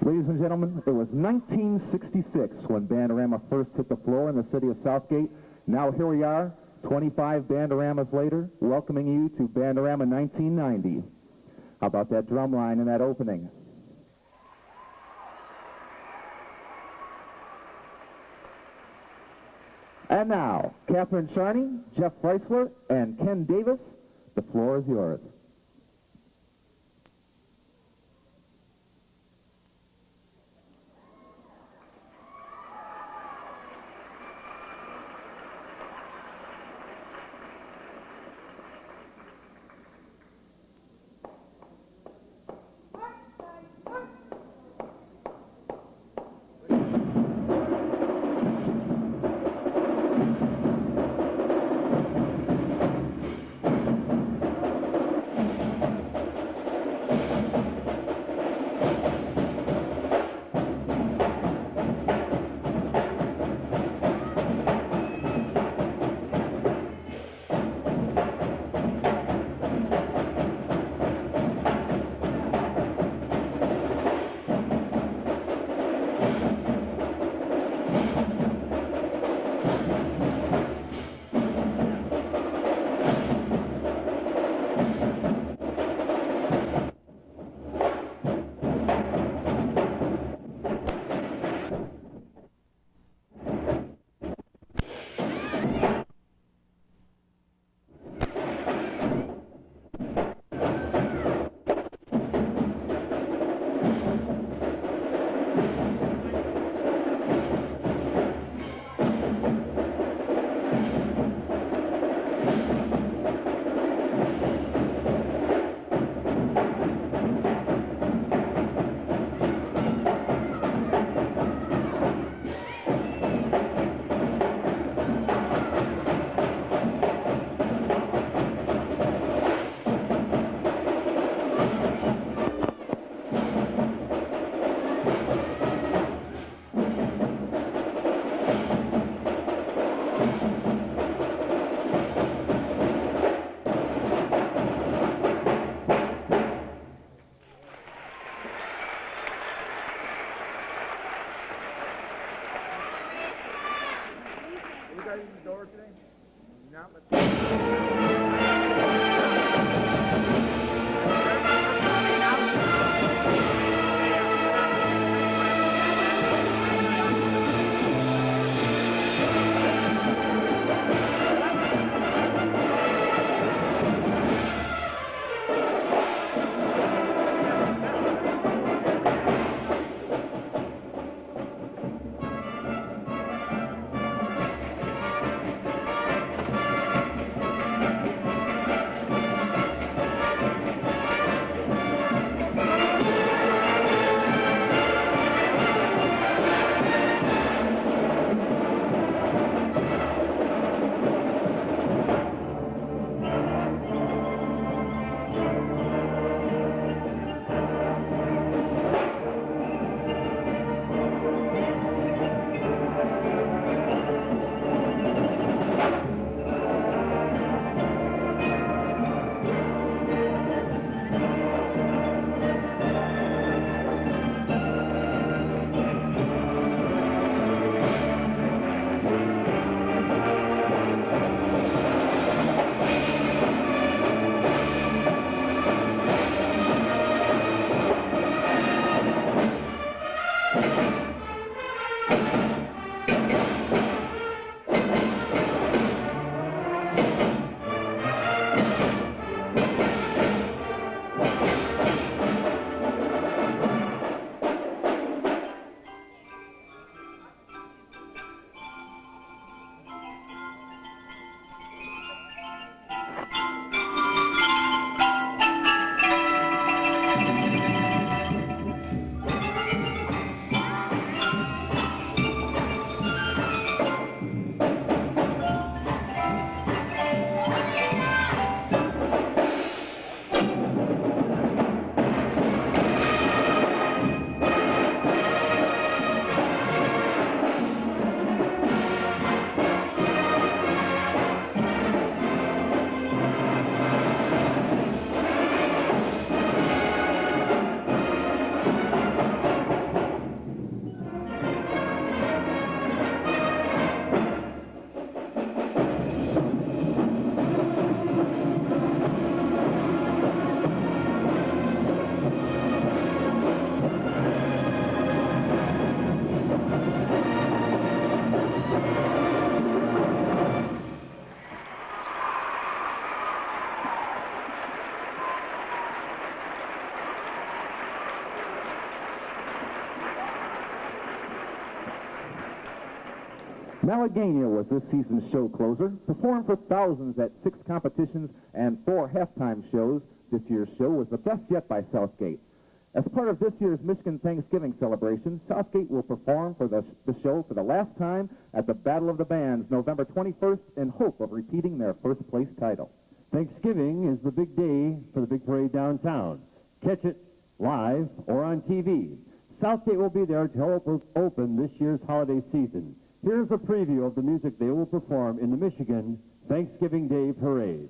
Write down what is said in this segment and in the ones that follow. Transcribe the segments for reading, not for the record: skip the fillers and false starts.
Ladies and gentlemen, it was 1966 when BandArama first hit the floor in the city of Southgate. Now here we are, 25 BandAramas later, welcoming you to BandArama 1990. How about that drum line in that opening? And now, Catherine Charney, Jeff Freisler, and Ken Davis, the floor is yours. Malagueña was this season's show closer, performed for thousands at 6 competitions and 4 halftime shows. This year's show was the best yet by Southgate. As part of this year's Michigan Thanksgiving celebration, Southgate will perform for the show for the last time at the Battle of the Bands, November 21st, in hope of repeating their first-place title. Thanksgiving is the big day for the big parade downtown. Catch it live or on TV. Southgate will be there to help open this year's holiday season. Here's a preview of the music they will perform in the Michigan Thanksgiving Day Parade.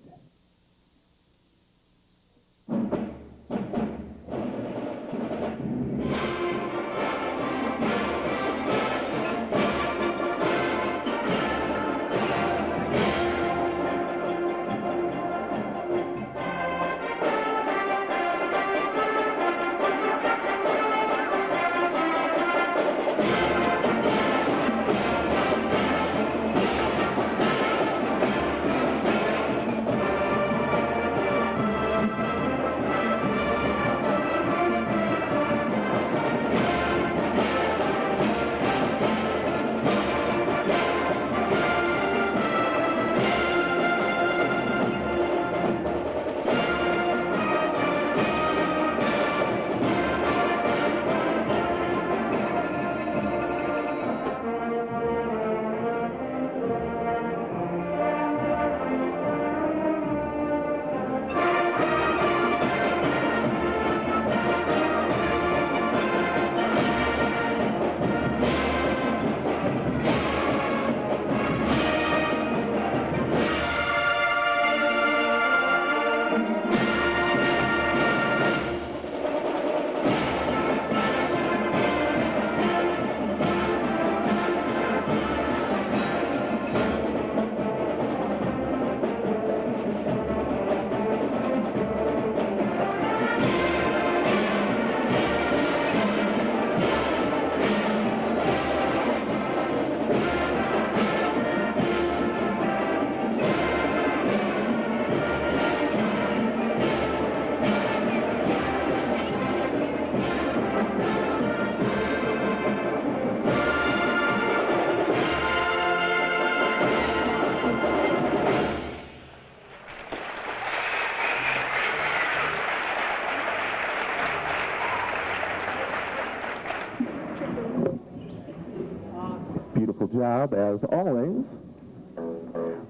Beautiful job, as always.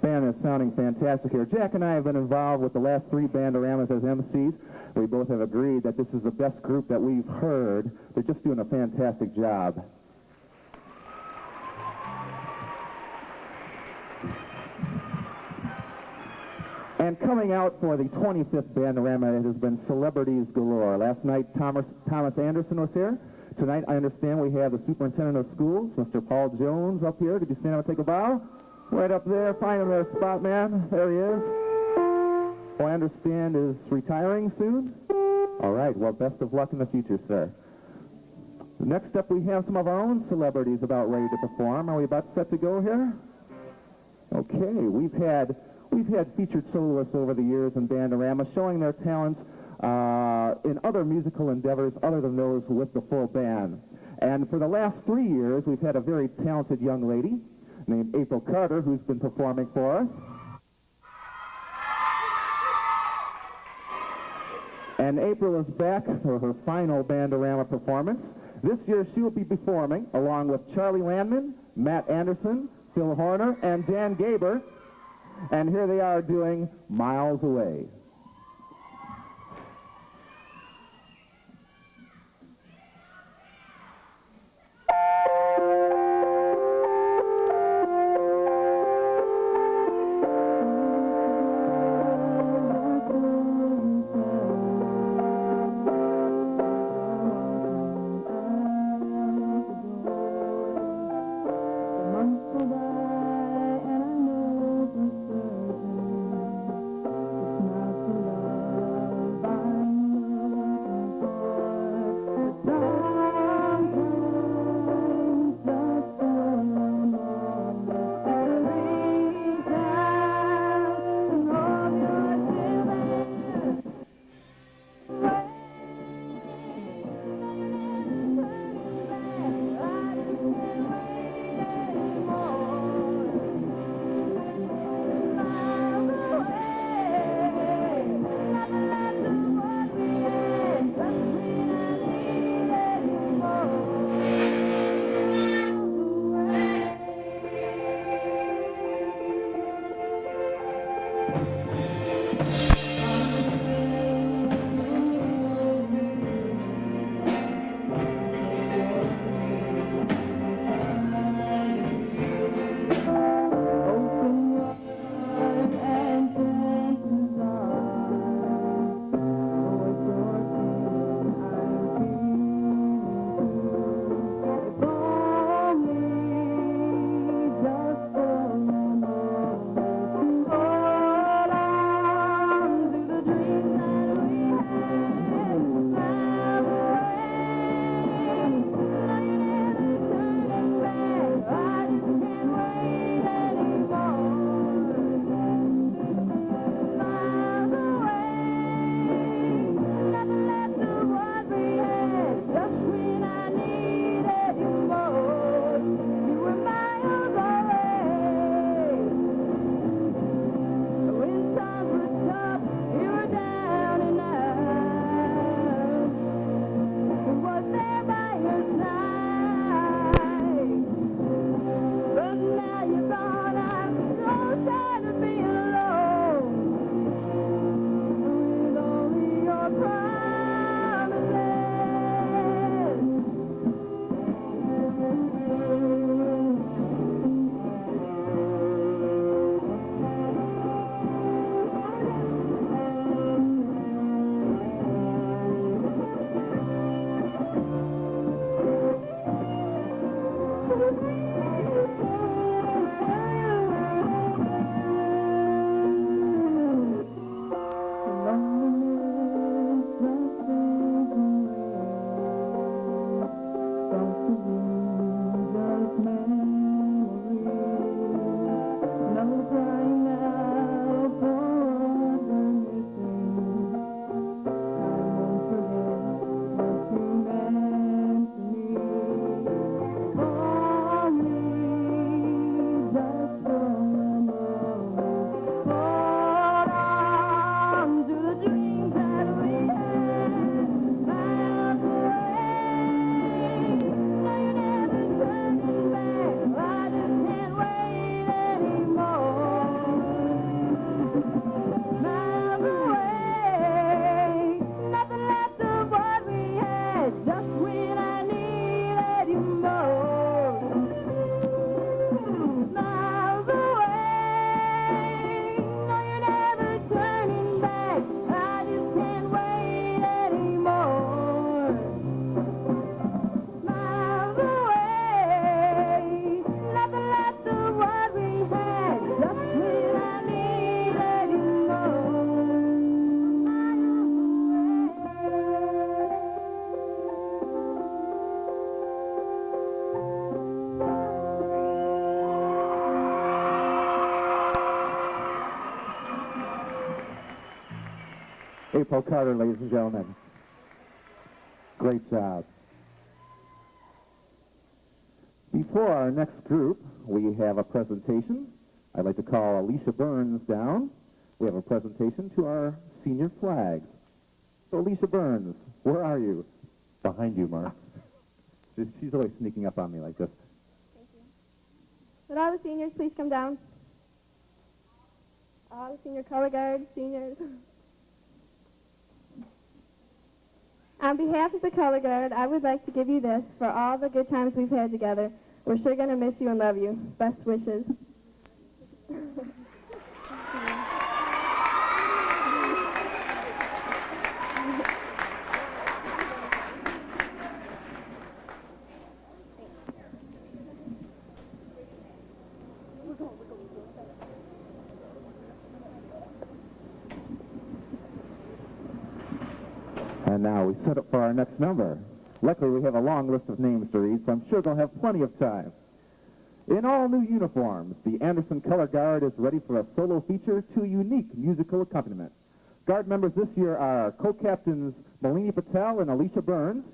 Band is sounding fantastic here. Jack and I have been involved with the last 3 Bandoramas as MCs. We both have agreed that this is the best group that we've heard. They're just doing a fantastic job. And coming out for the 25th Bandorama, it has been celebrities galore. Last night, Thomas Anderson was here. Tonight, I understand we have the superintendent of schools, Mr. Paul Jones, up here. Could you stand up and take a bow? Right up there. Find him there, spot man. There he is. Who I understand is retiring soon. All right. Well, best of luck in the future, sir. Next up, we have some of our own celebrities about ready to perform. Are we about set to go here? Okay. We've had featured soloists over the years in Bandorama showing their talents in other musical endeavors other than those with the full band. And for the last 3 years, we've had a very talented young lady named April Carter who's been performing for us. And April is back for her final Bandorama performance. This year, she will be performing along with Charlie Landman, Matt Anderson, Phil Horner, and Dan Gaber. And here they are doing Miles Away. It's not April Carter, ladies and gentlemen. Great job. Before our next group, we have a presentation. I'd like to call Alicia Burns down. We have a presentation to our senior flags. So Alicia Burns, where are you? Behind you, Mark. She's always sneaking up on me like this. Thank you. Would all the seniors please come down? All the senior color guard, seniors. On behalf of the color guard, I would like to give you this for all the good times we've had together. We're sure going to miss you and love you. Best wishes. And now we set up for our next number. Luckily, we have a long list of names to read, so I'm sure they'll have plenty of time. In all new uniforms, the Anderson Color Guard is ready for a solo feature to a unique musical accompaniment. Guard members this year are co-captains Malini Patel and Alicia Burns,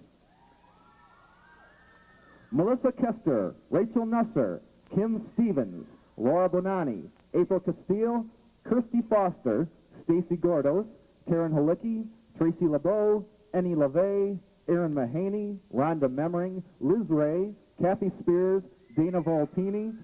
Melissa Kester, Rachel Nusser, Kim Stevens, Laura Bonani, April Castile, Kirsty Foster, Stacy Gordos, Karen Halicki, Tracy LeBeau, Annie LeVay, Erin Mahaney, Rhonda Memmering, Liz Ray, Kathy Spears, Dana Volpini,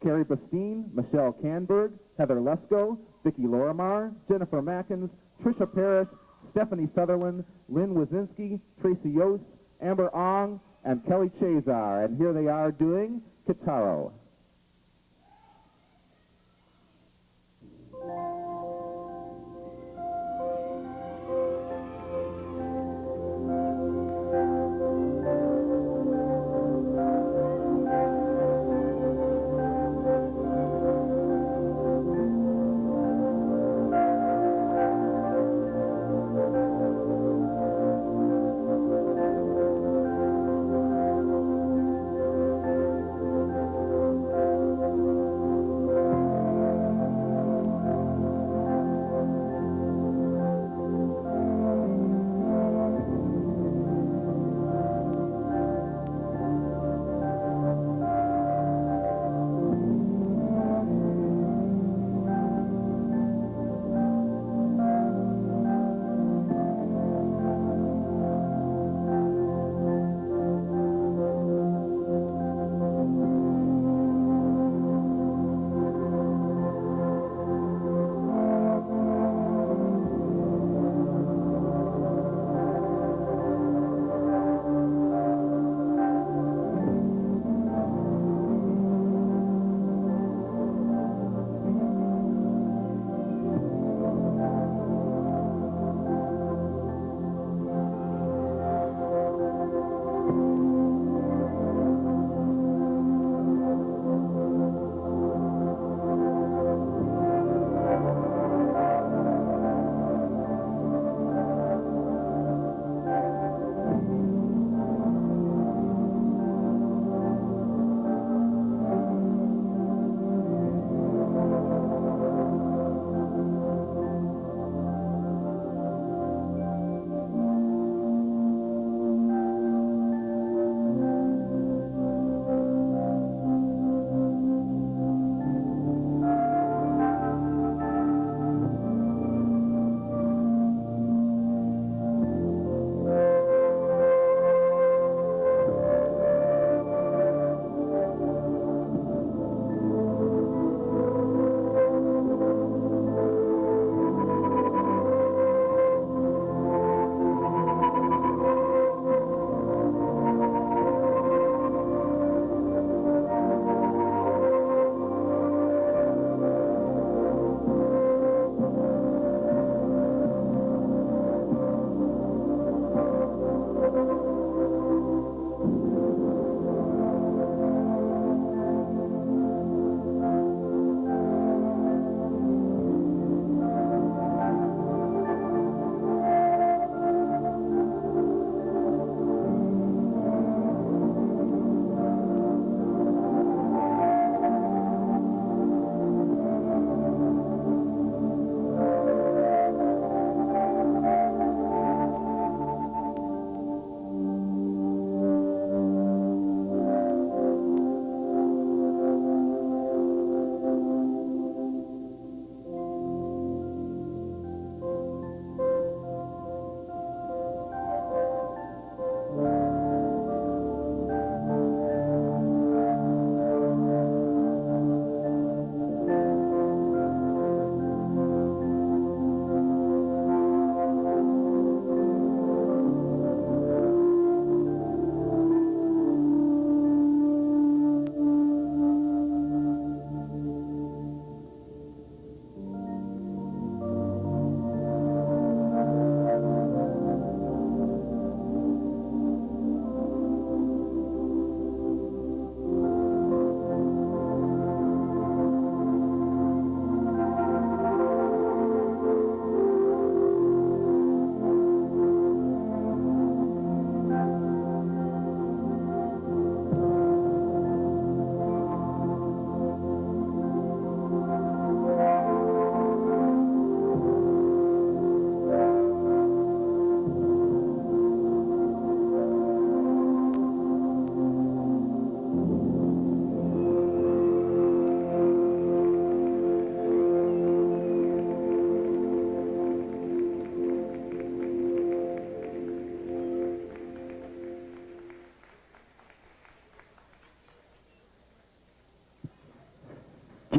Carrie Bastine, Michelle Canberg, Heather Lesko, Vicki Lorimar, Jennifer Mackins, Tricia Parrish, Stephanie Sutherland, Lynn Wazinski, Tracy Yost, Amber Ong, and Kelly Chazar. And here they are doing Kitaro.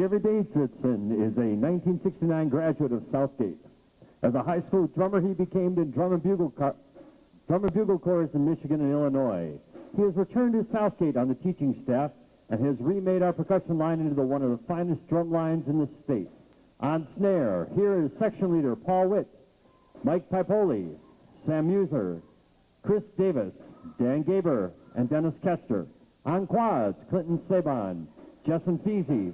Jerry Davidson is a 1969 graduate of Southgate. As a high school drummer, he became the drum and bugle corps in Michigan and Illinois. He has returned to Southgate on the teaching staff and has remade our percussion line into one of the finest drum lines in the state. On snare, here is section leader Paul Witt, Mike Pipoli, Sam Muser, Chris Davis, Dan Gaber, and Dennis Kester. On quads, Clinton Saban, Justin Feasy,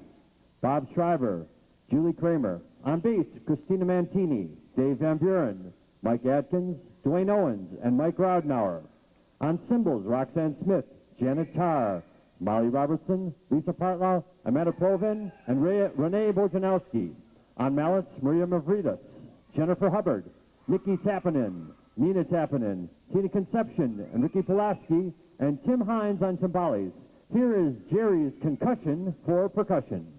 Bob Schreiber, Julie Kramer. On bass, Christina Mantini, Dave Van Buren, Mike Atkins, Dwayne Owens, and Mike Roudenauer. On cymbals, Roxanne Smith, Janet Tarr, Molly Robertson, Lisa Partlow, Amanda Provin, and Renee Bojanowski. On mallets, Maria Mavridis, Jennifer Hubbard, Nikki Tappinen, Nina Tappinen, Tina Conception, and Ricky Pulaski, and Tim Hines on timbales. Here is Jerry's concussion for percussion.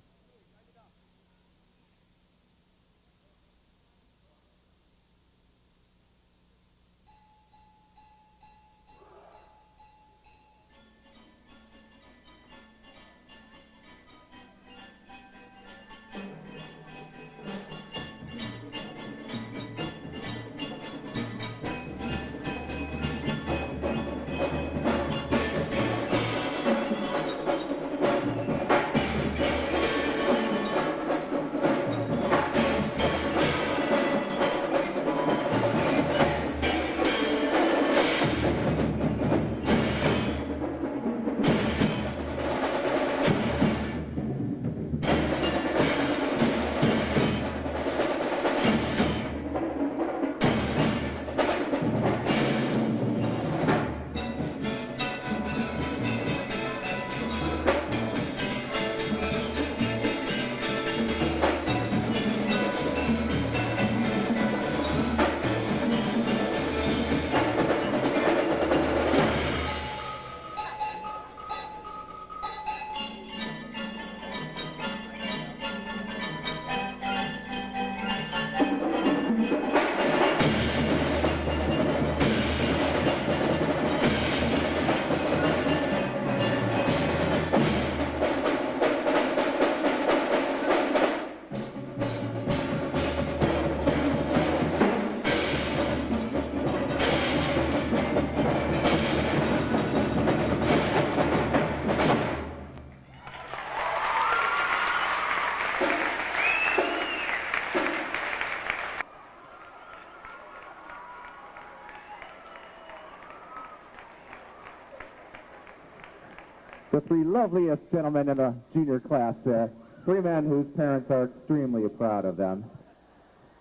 The three loveliest gentlemen in the junior class there. Three men whose parents are extremely proud of them.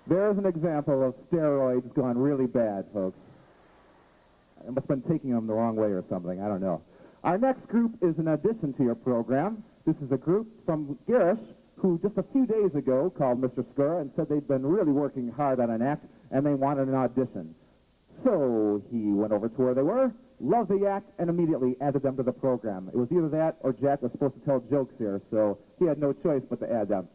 There's an example of steroids gone really bad, folks. I must have been taking them the wrong way or something. I don't know. Our next group is an addition to your program. This is a group from Garish who just a few days ago called Mr. Skura and said they'd been really working hard on an act and they wanted an audition. So he went over to where they were, loved the act, and immediately added them to the program. It was either that or Jack was supposed to tell jokes here, so he had no choice but to add them.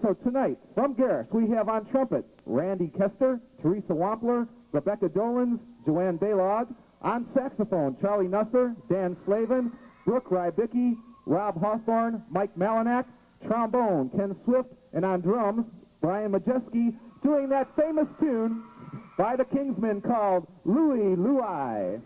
So tonight, from Garish, we have on trumpet Randy Kester, Teresa Wampler, Rebecca Dolans, Joanne Baylog. On saxophone, Charlie Nusser, Dan Slavin, Brooke Rybicki, Rob Hawthorne, Mike Malinak. Trombone, Ken Swift, and on drums, Brian Majeski, doing that famous tune by the Kingsmen called Louie Louie.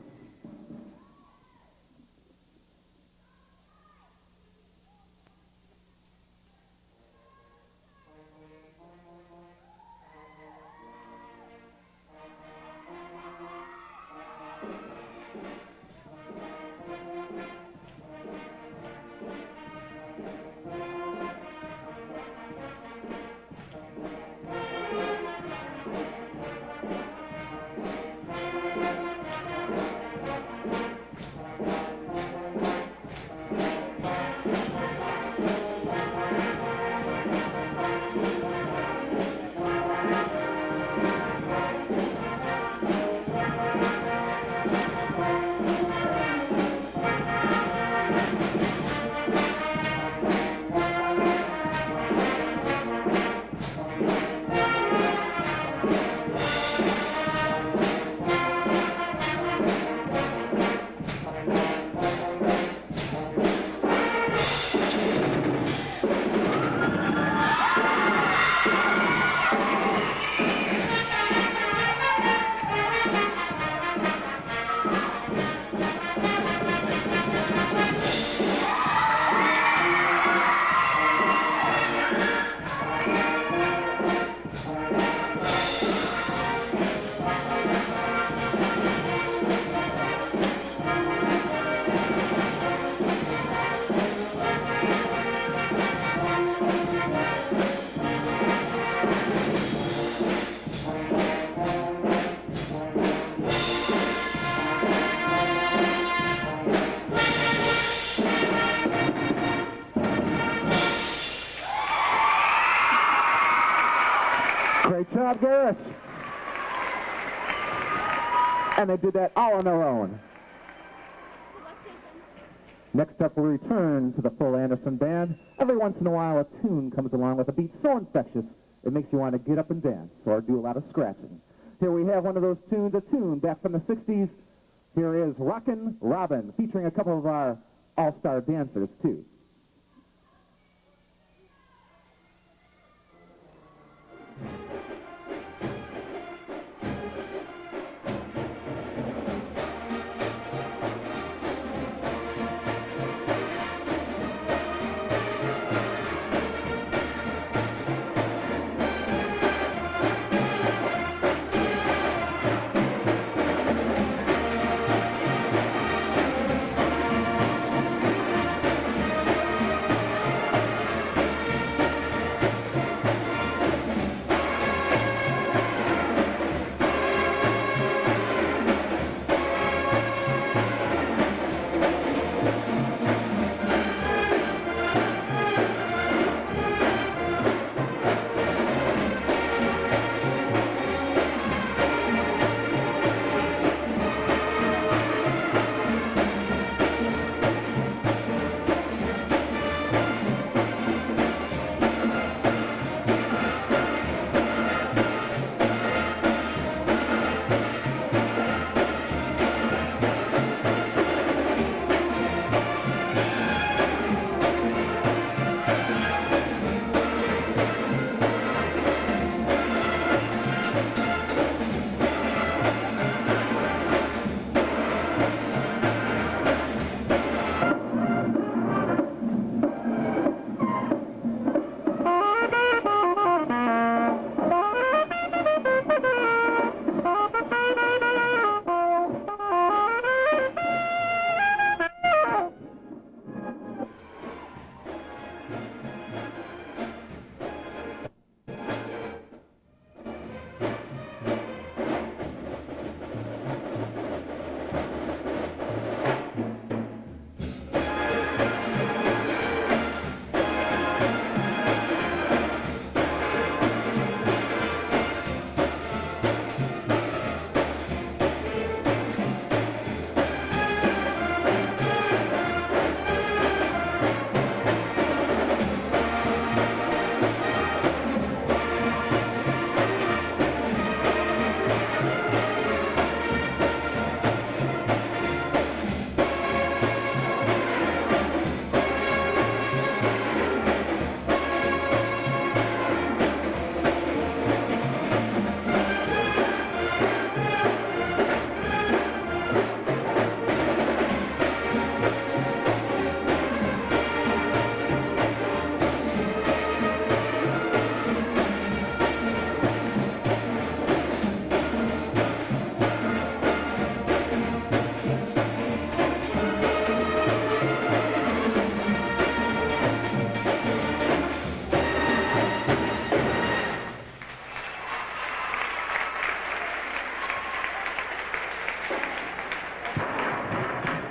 Bob Garish. And they did that all on their own. Next up, we'll return to the full Anderson Band. Every once in a while, a tune comes along with a beat so infectious, it makes you want to get up and dance or do a lot of scratching. Here we have one of those tunes, a tune back from the 60s. Here is Rockin' Robin, featuring a couple of our all-star dancers, too.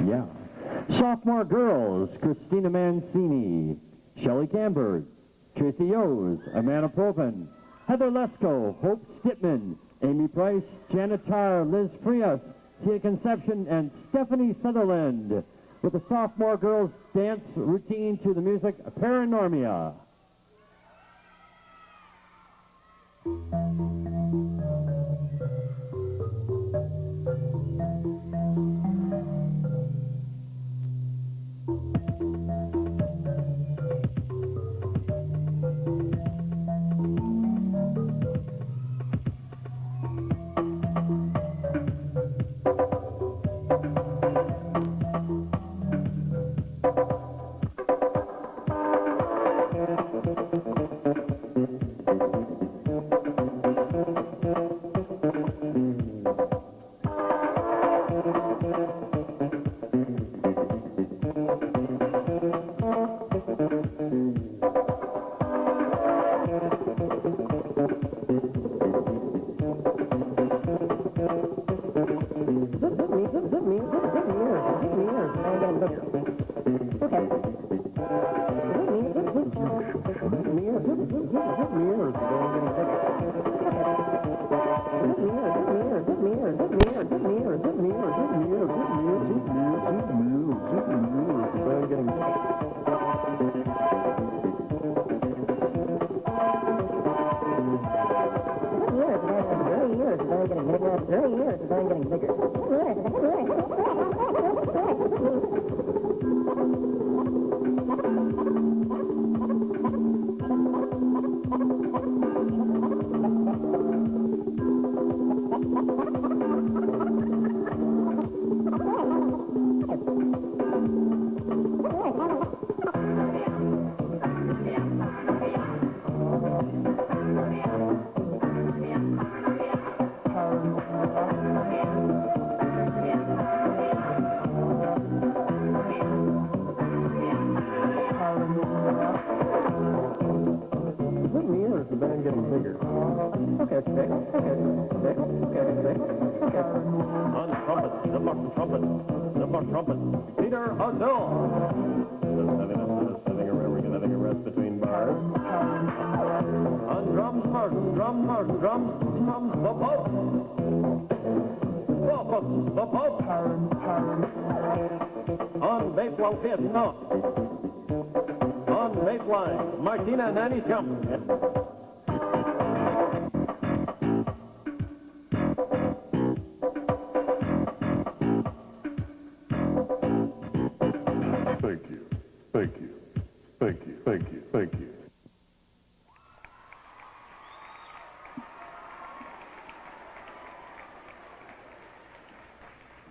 Yeah. Sophomore girls, Christina Mancini, Shelley Camberg, Tracy Yos, Amanda Propin, Heather Lesko, Hope Stipman, Amy Price, Janet Tarr, Liz Frias, Tia Conception, and Stephanie Sutherland with the sophomore girls dance routine to the music Paranormia. Me or the buck trumpet, Peter O'Toole. Just having a rest between bars. On drums, Martin, drums, the Pope. The Pope. On bass, well, see it, no. On bass line, Martina Nanny's come. Thank you.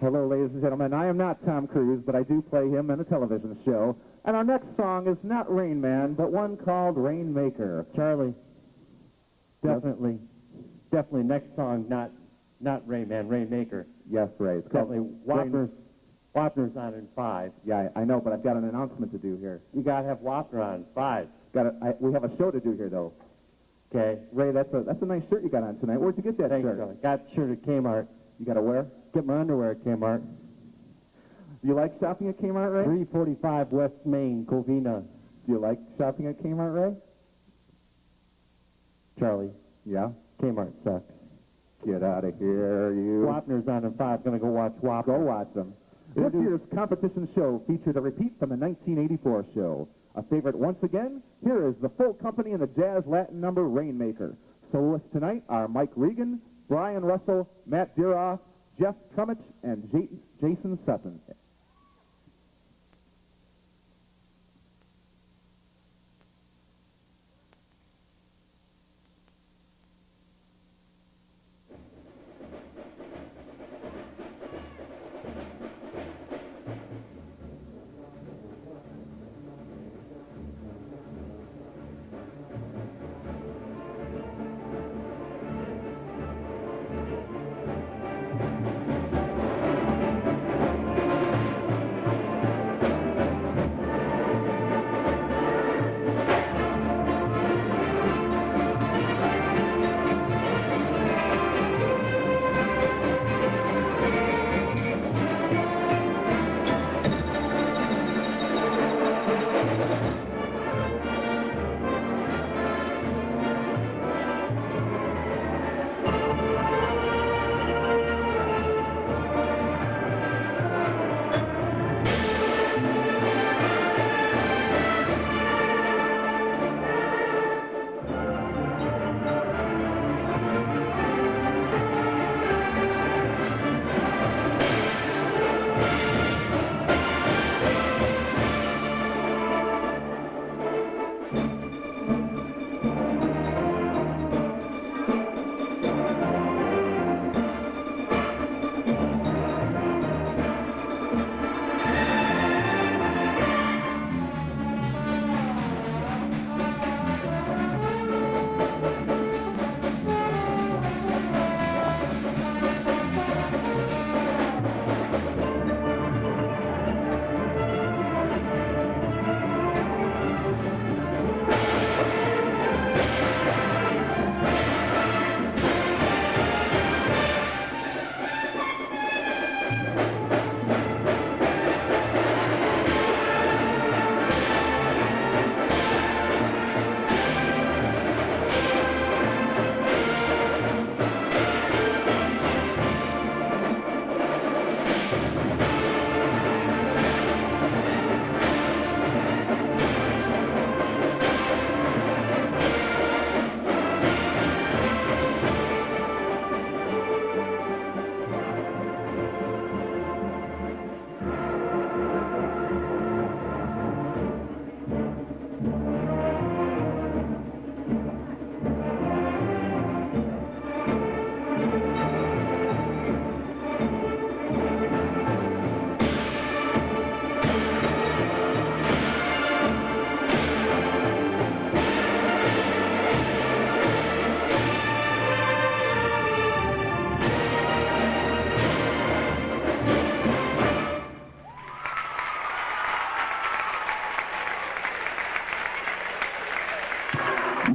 Hello, ladies and gentlemen. I am not Tom Cruise, but I do play him in a television show. And our next song is not Rain Man, but one called Rainmaker. Charlie, definitely next song, not Rain Man, Rainmaker. Yes, Ray. It's called Definitely Wapner's on in 5. Yeah, I know, but I've got an announcement to do here. You gotta have Wapner on 5. We have a show to do here, though. Okay. Ray, that's a nice shirt you got on tonight. Where'd you get that Thanks, shirt? Charlie. Got the shirt at Kmart. You got to wear? Get my underwear at Kmart. Do you like shopping at Kmart, Ray? 345 West Main, Covina. Do you like shopping at Kmart, Ray? Charlie, Yeah? Kmart sucks. Get out of here, you. Wapner's on in 5. Gonna go watch Wapner. Go watch them. This year's competition show featured a repeat from the 1984 show. A favorite once again, here is the full company in the jazz Latin number Rainmaker. Soloists tonight are Mike Regan, Brian Russell, Matt Diroff, Jeff Trummich, and Jason Sutton.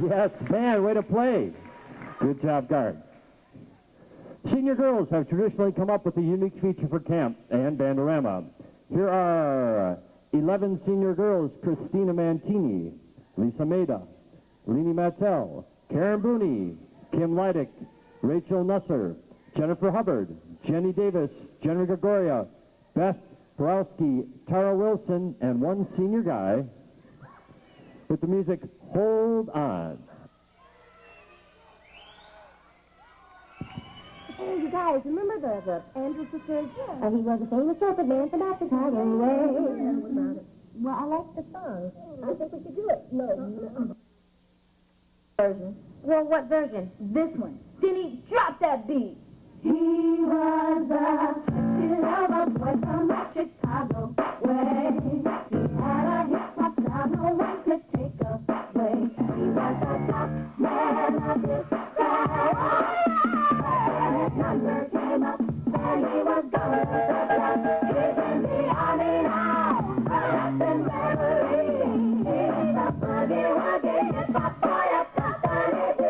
Yes, man, way to play. Good job, guard. Senior girls have traditionally come up with a unique feature for camp and BandArama. Here are 11 senior girls: Christina Mantini, Lisa Maida, Leni Mattel, Karen Booney, Kim Leidick, Rachel Nusser, Jennifer Hubbard, Jenny Davis, Jenny Gregoria, Beth Borowski, Tara Wilson, and one senior guy with the music Hold On. Hey, you guys, remember the Andrew sisters? Yeah. He was a famous trumpet man from that Chicago way. Well, I like the song. I think we should do it. No. Version. Well, what version? This one. Denny, drop that beat. He was a sexy lover boy from that Chicago way. He had a hip-hop style no one could take away. He was the top man of his crowd. When his number came up, then he was going to the top. He's in the army now, up in Beverly. He's a boogie-woogie hip-hop boy at Company B.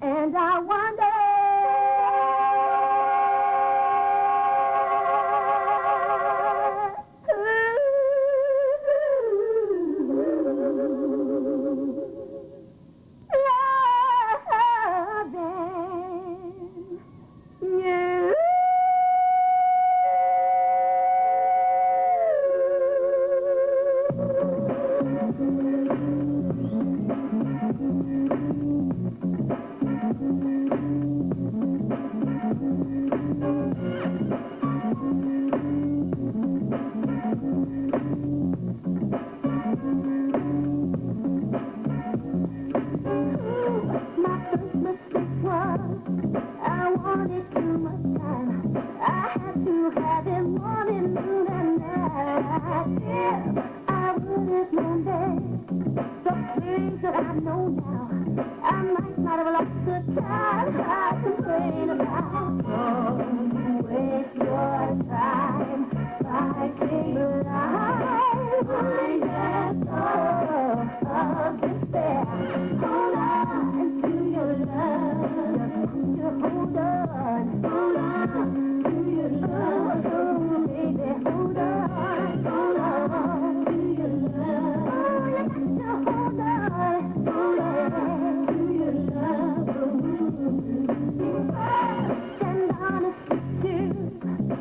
And I wonder I wanted too much time. I had to have it morning, noon, and night. If I would have known then the things that I know now, I might not have lost the time I complain about. Don't waste your time fighting life. Find that soul of despair. Hold on to your love. Hold on to your love, oh, baby, hold on to your love. Oh, you got to hold on to your love. And honesty too,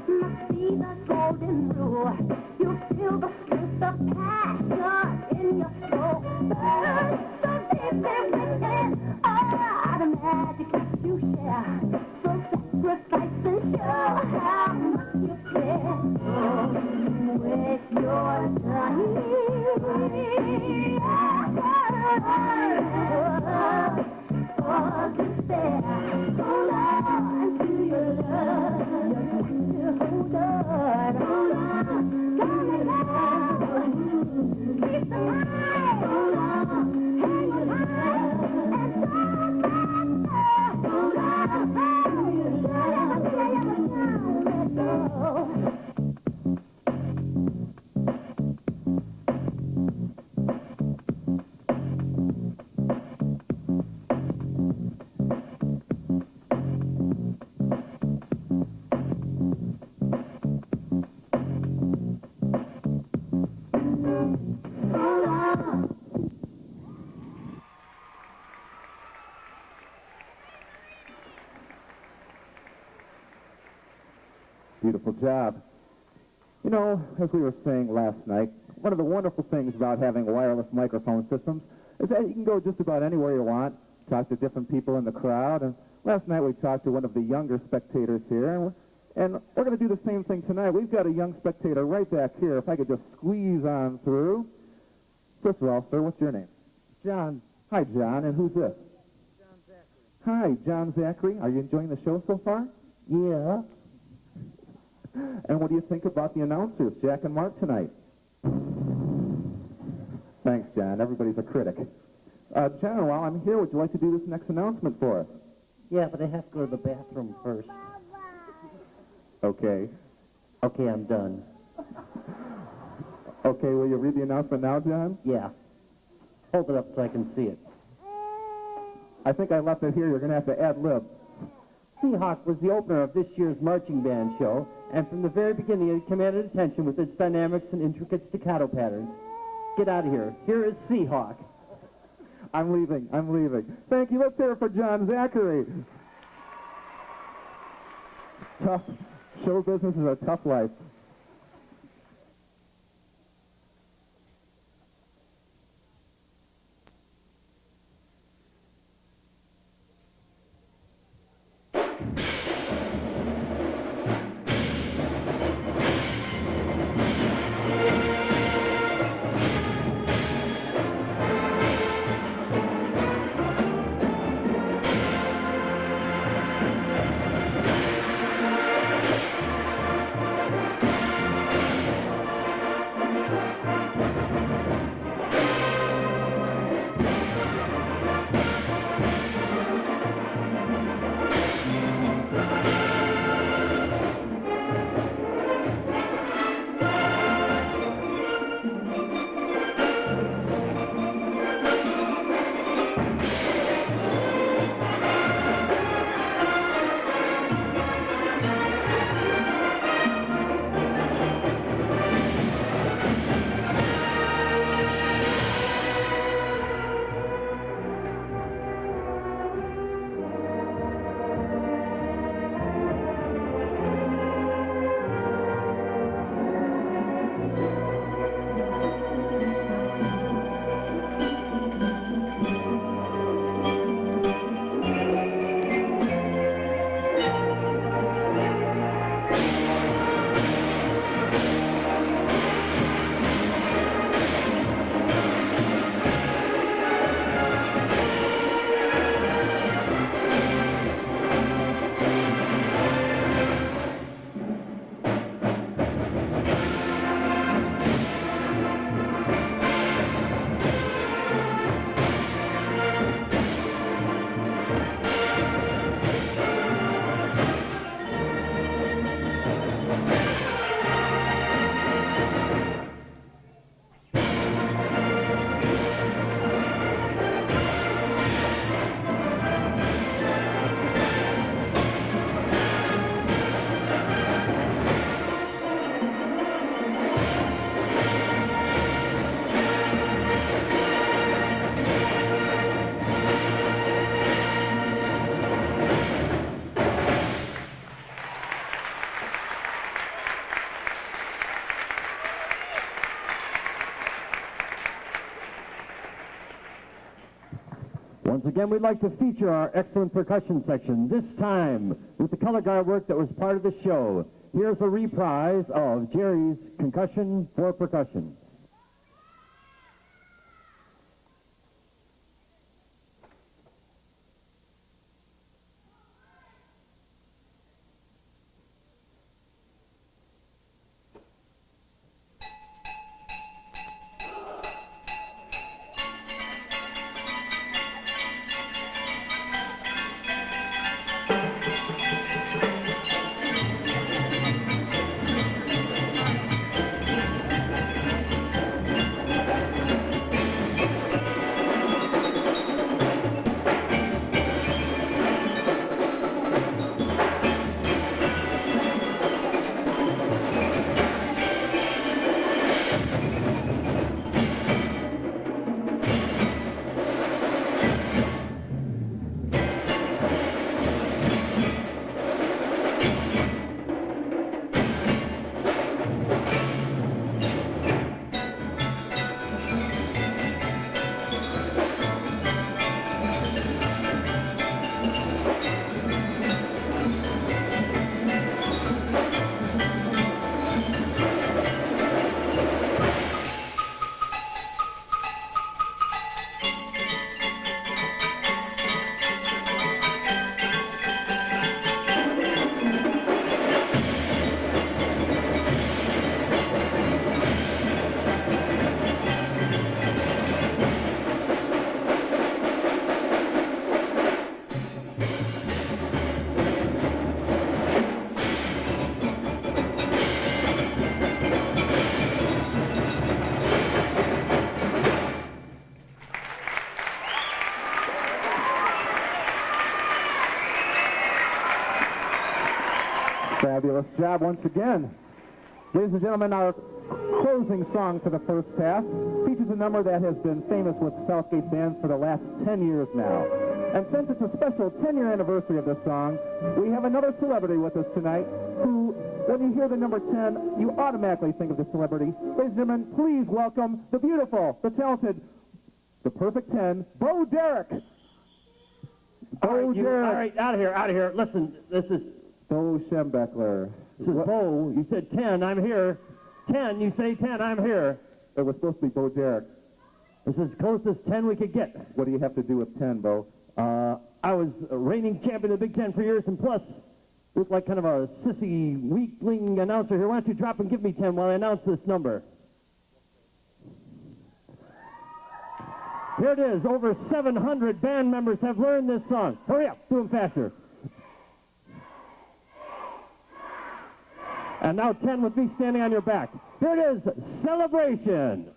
must be the golden rule. You feel the sense of passion in your soul. Burn so deep within, all the magic that you share. So sacrifice and show how much you care. Don't waste your time. Or despair. Hold on to your love. Hold on. Don't let go. Keep the light. Hold on. Hang on high. And don't let go. Hold on to your love. Never let go. Beautiful job. You know, as we were saying last night, one of the wonderful things about having wireless microphone systems is that you can go just about anywhere you want, talk to different people in the crowd. And last night we talked to one of the younger spectators here, and we're going to do the same thing tonight. We've got a young spectator right back here. If I could just squeeze on through. First of all, sir, what's your name? John. Hi, John. And who's this? John Zachary. Hi, John Zachary. Are you enjoying the show so far? Yeah. And what do you think about the announcers, Jack and Mark, tonight? Thanks, John. Everybody's a critic. John, while I'm here, would you like to do this next announcement for us? Yeah, but I have to go to the bathroom first. Okay. Okay, I'm done. Okay, will you read the announcement now, John? Yeah. Hold it up so I can see it. I think I left it here. You're going to have to ad-lib. Seahawk was the opener of this year's marching band show, and from the very beginning it commanded attention with its dynamics and intricate staccato patterns. Get out of here. Here is Seahawk. I'm leaving. I'm leaving. Thank you. Let's hear it for John Zachary. Tough. Show business is a tough life. Once again, we'd like to feature our excellent percussion section, this time with the color guard work that was part of the show. Here's a reprise of Jerry's Concussion for Percussion. Fabulous job once again. Ladies and gentlemen, our closing song for the first half features a number that has been famous with Southgate Band for the last 10 years now. And since it's a special 10-year anniversary of this song, we have another celebrity with us tonight who, when you hear the number 10, you automatically think of the celebrity. Ladies and gentlemen, please welcome the beautiful, the talented, the perfect 10, Bo Derek. All right, out of here. Listen, this is Bo Schembeckler. This is Bo. You said 10, I'm here. 10, you say 10, I'm here. It was supposed to be Bo Derek. This is as close as 10 we could get. What do you have to do with 10, Bo? I was a reigning champion of the Big Ten for years, and plus, look like kind of a sissy, weakling announcer here. Why don't you drop and give me 10 while I announce this number? Here it is. Over 700 band members have learned this song. Hurry up. Do them faster. And now 10 with me standing on your back. Here it is, Celebration.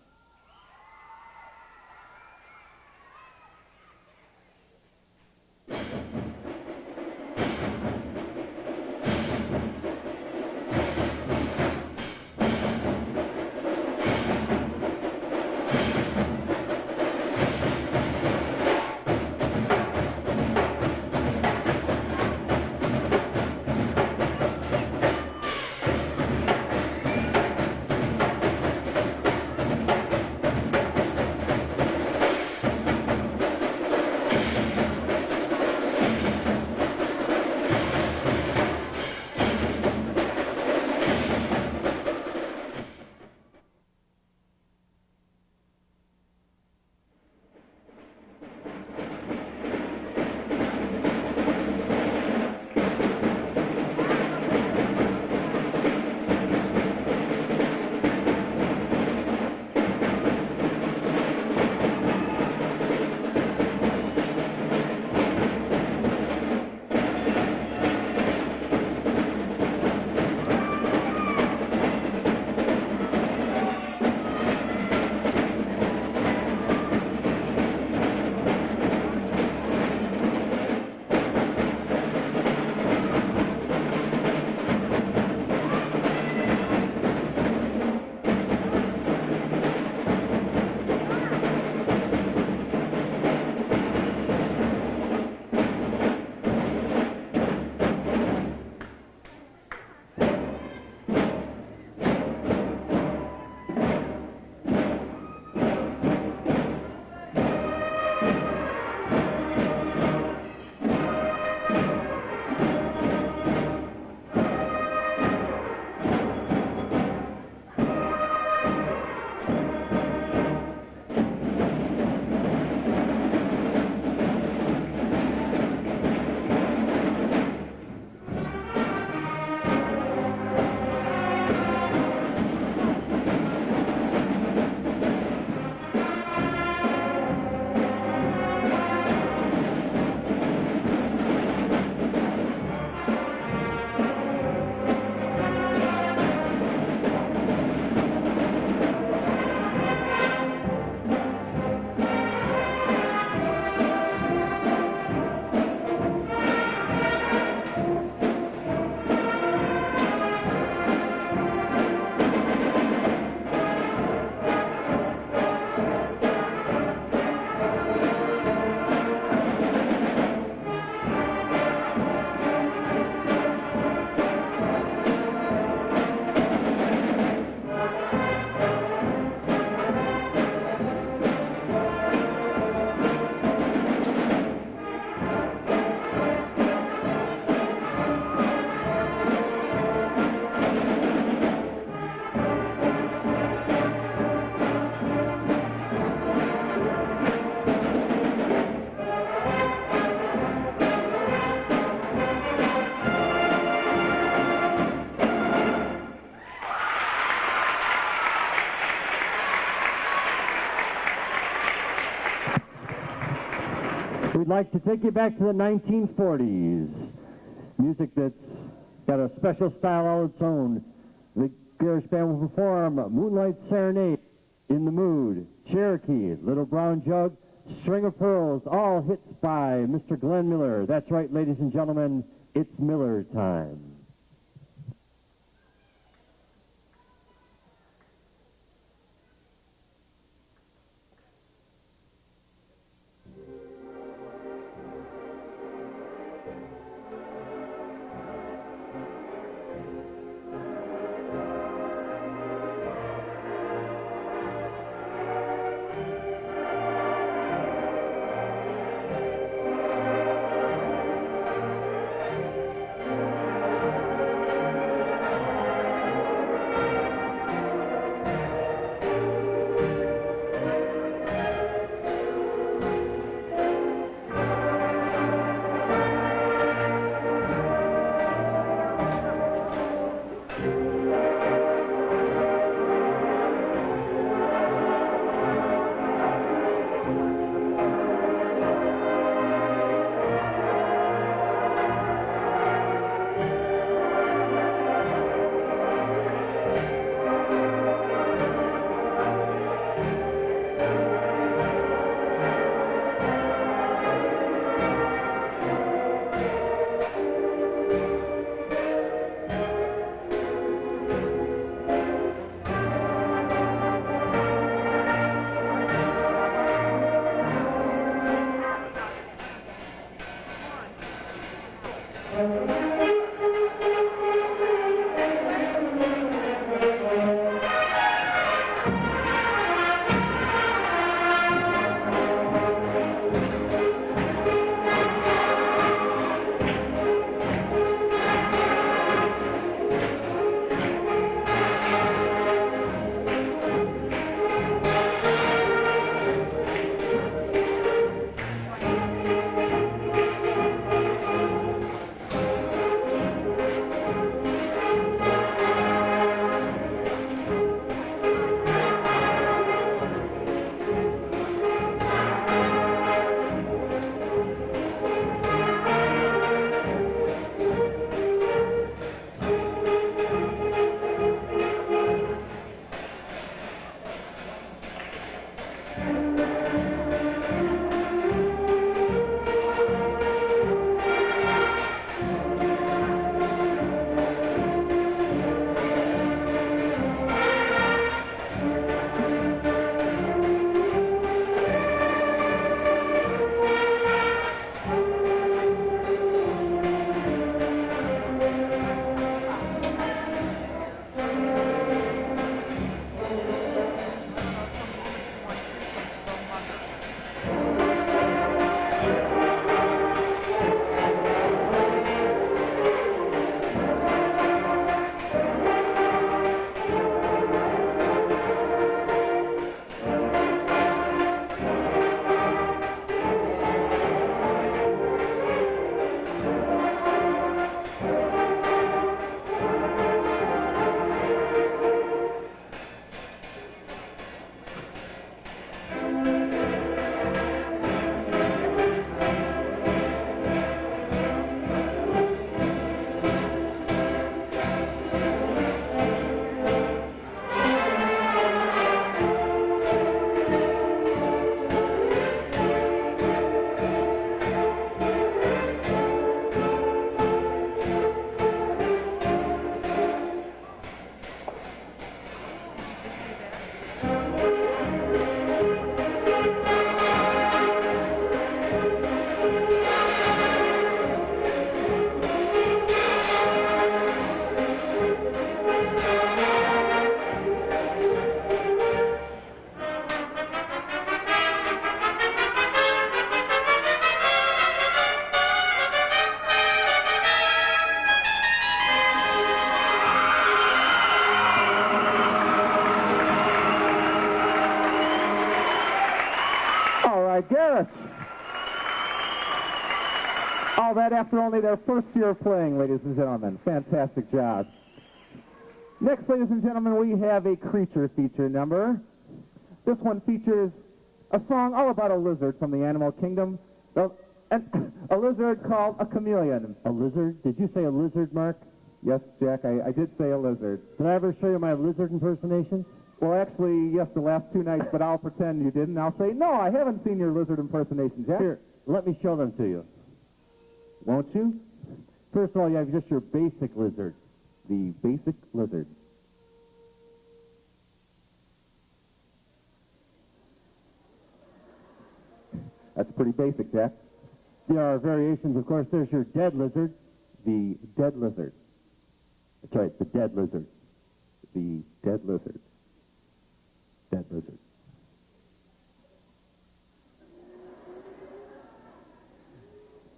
We'd like to take you back to the 1940s. Music that's got a special style all its own. The Garage Band will perform Moonlight Serenade, In the Mood, Cherokee, Little Brown Jug, String of Pearls, all hits by Mr. Glenn Miller. That's right, ladies and gentlemen, it's Miller time. Garrett. All that after only their first year of playing, ladies and gentlemen. Fantastic job. Next, ladies and gentlemen, we have a creature feature number. This one features a song all about a lizard from the animal kingdom. A lizard called a chameleon. A lizard? Did you say a lizard, Mark? Yes, Jack, I did say a lizard. Did I ever show you my lizard impersonation? Well, actually, yes, the last two nights, but I'll pretend you didn't. I'll say, no, I haven't seen your lizard impersonation, Jack. Here, let me show them to you. Won't you? First of all, you have just your basic lizard. The basic lizard. That's pretty basic, Jack. There are variations, of course. There's your dead lizard. The dead lizard. That's right, the dead lizard. The dead lizard. Dead lizard.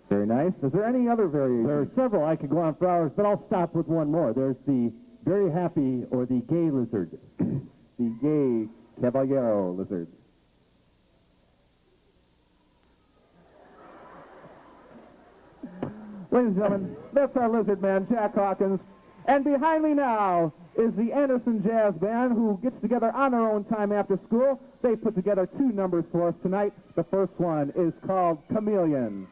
Very nice. Is there any other variation? There are several. I could go on for hours, but I'll stop with one more. There's the very happy or the gay lizard. The gay caballero lizard. Ladies and gentlemen, that's our lizard man, Jack Hawkins. And behind me now is the Anderson Jazz Band, who gets together on their own time after school. They put together two numbers for us tonight. The first one is called Chameleon.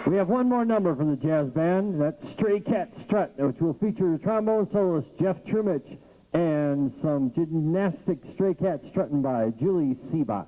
We have one more number from the jazz band. That's Stray Cat Strut, which will feature trombone soloist Jeff Trumich and some gymnastic stray cat strutting by Julie Seebach.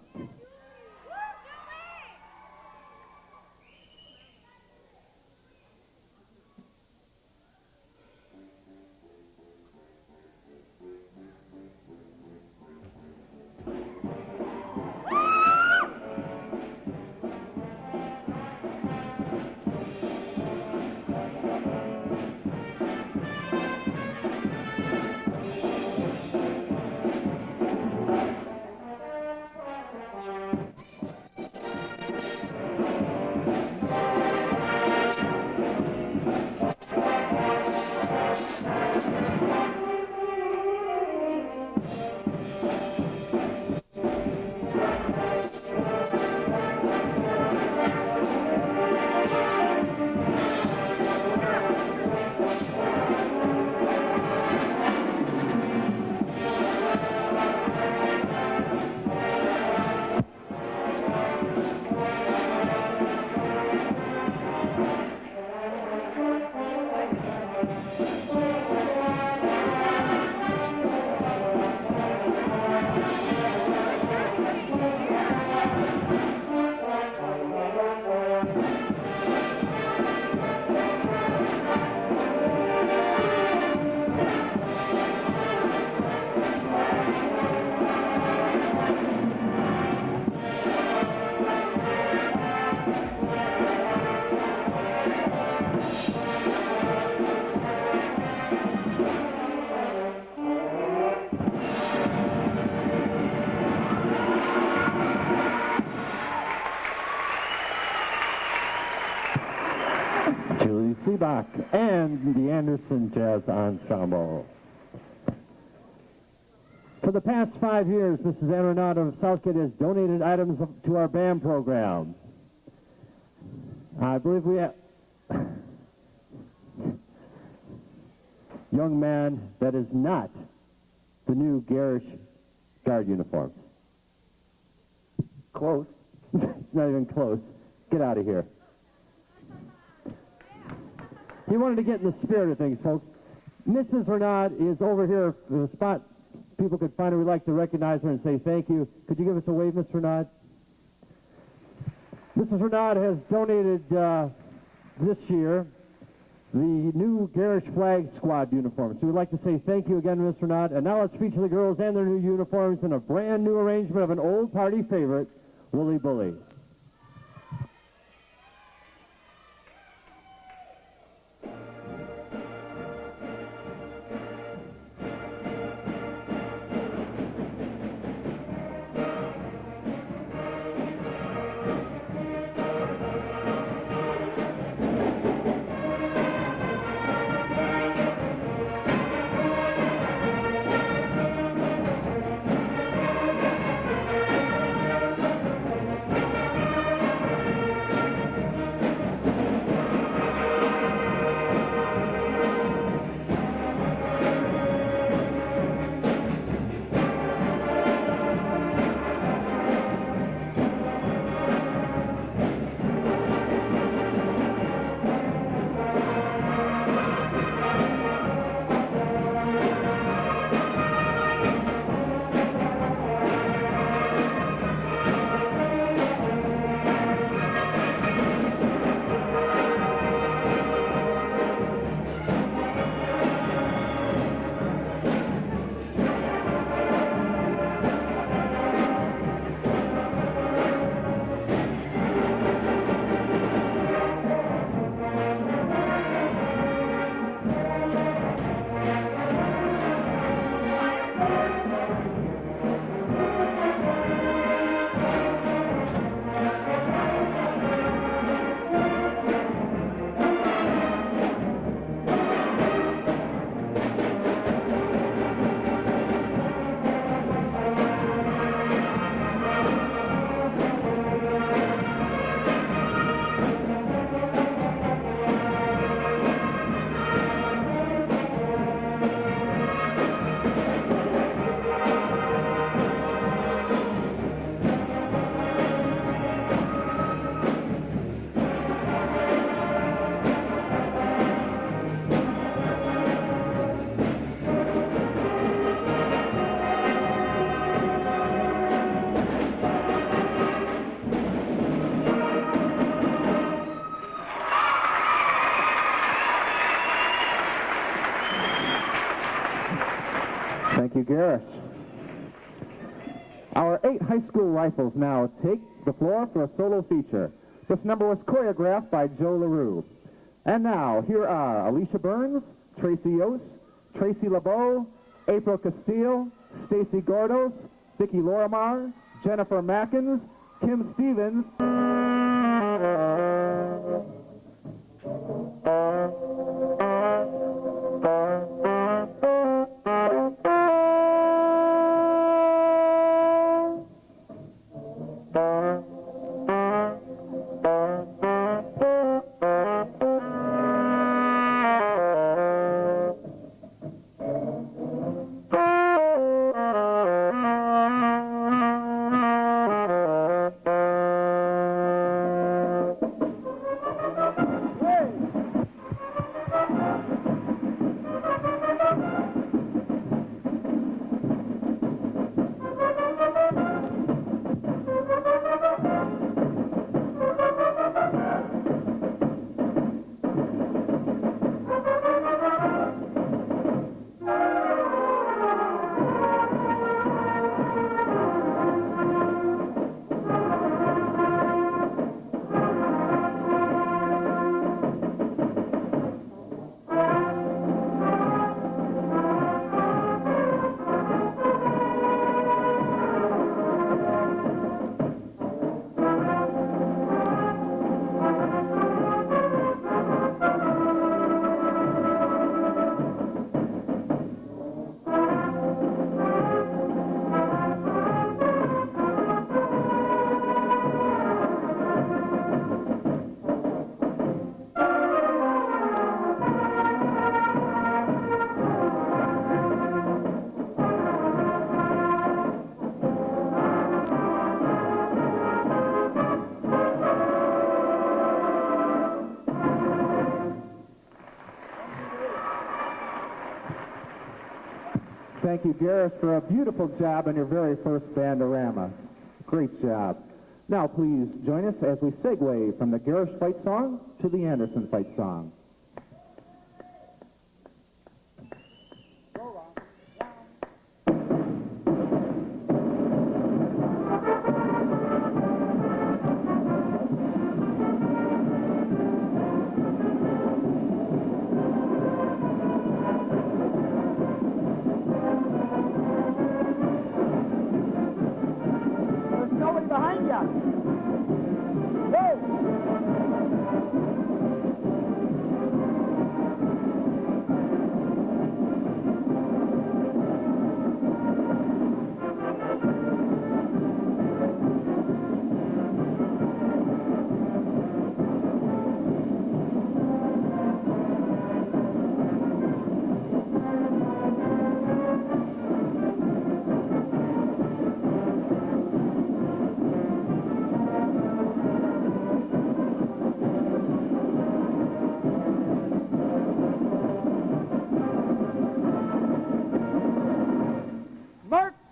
Julie Seebach and the Anderson Jazz Ensemble. For the past 5 years, Mrs. Arenado of Southgate has donated items to our band program. I believe we have young man that is not the new garish guard uniforms. Close. Not even close. Get out of here. He wanted to get in the spirit of things, folks. Mrs. Renaud is over here for the spot people could find her. We'd like to recognize her and say thank you. Could you give us a wave, Miss Renaud? Mrs. Renaud has donated this year the new Garish Flag Squad uniforms. So we'd like to say thank you again, Miss Renaud. And now let's feature the girls and their new uniforms in a brand new arrangement of an old party favorite, Wooly Bully. Thank you, Garrish. Our 8 high school rifles now take the floor for a solo feature. This number was choreographed by Joe LaRue. And now, here are Alicia Burns, Tracy Yost, Tracy LeBeau, April Castile, Stacy Gordos, Vicki Lorimar, Jennifer Mackins, Kim Stevens. Thank you, Gareth, for a beautiful job on your very first BandArama. Great job. Now, please join us as we segue from the Garrish fight song to the Anderson fight song.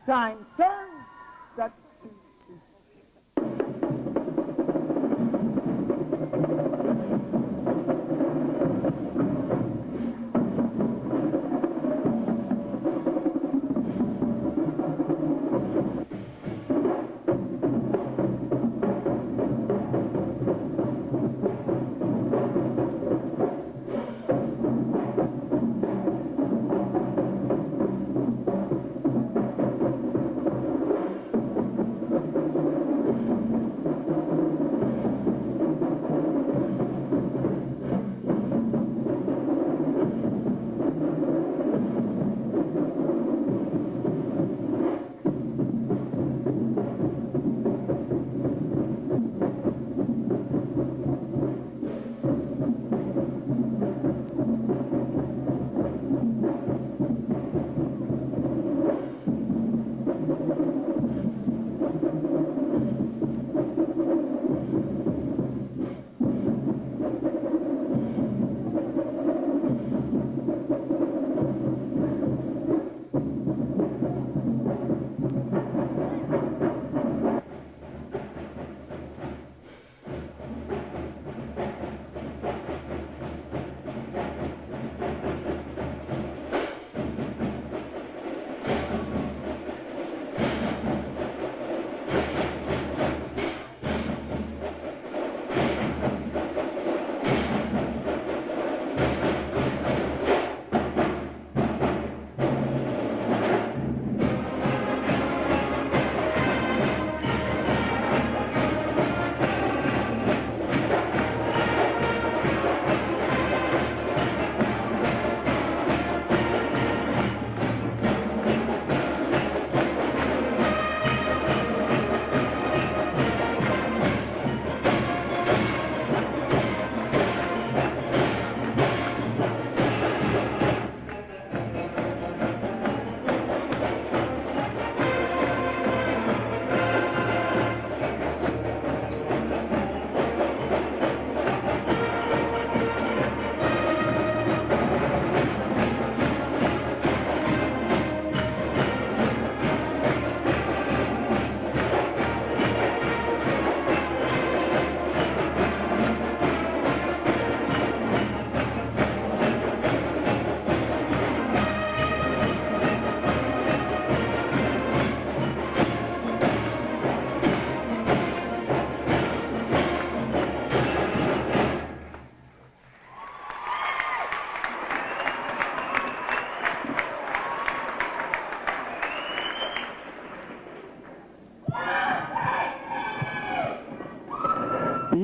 Time, turn. That's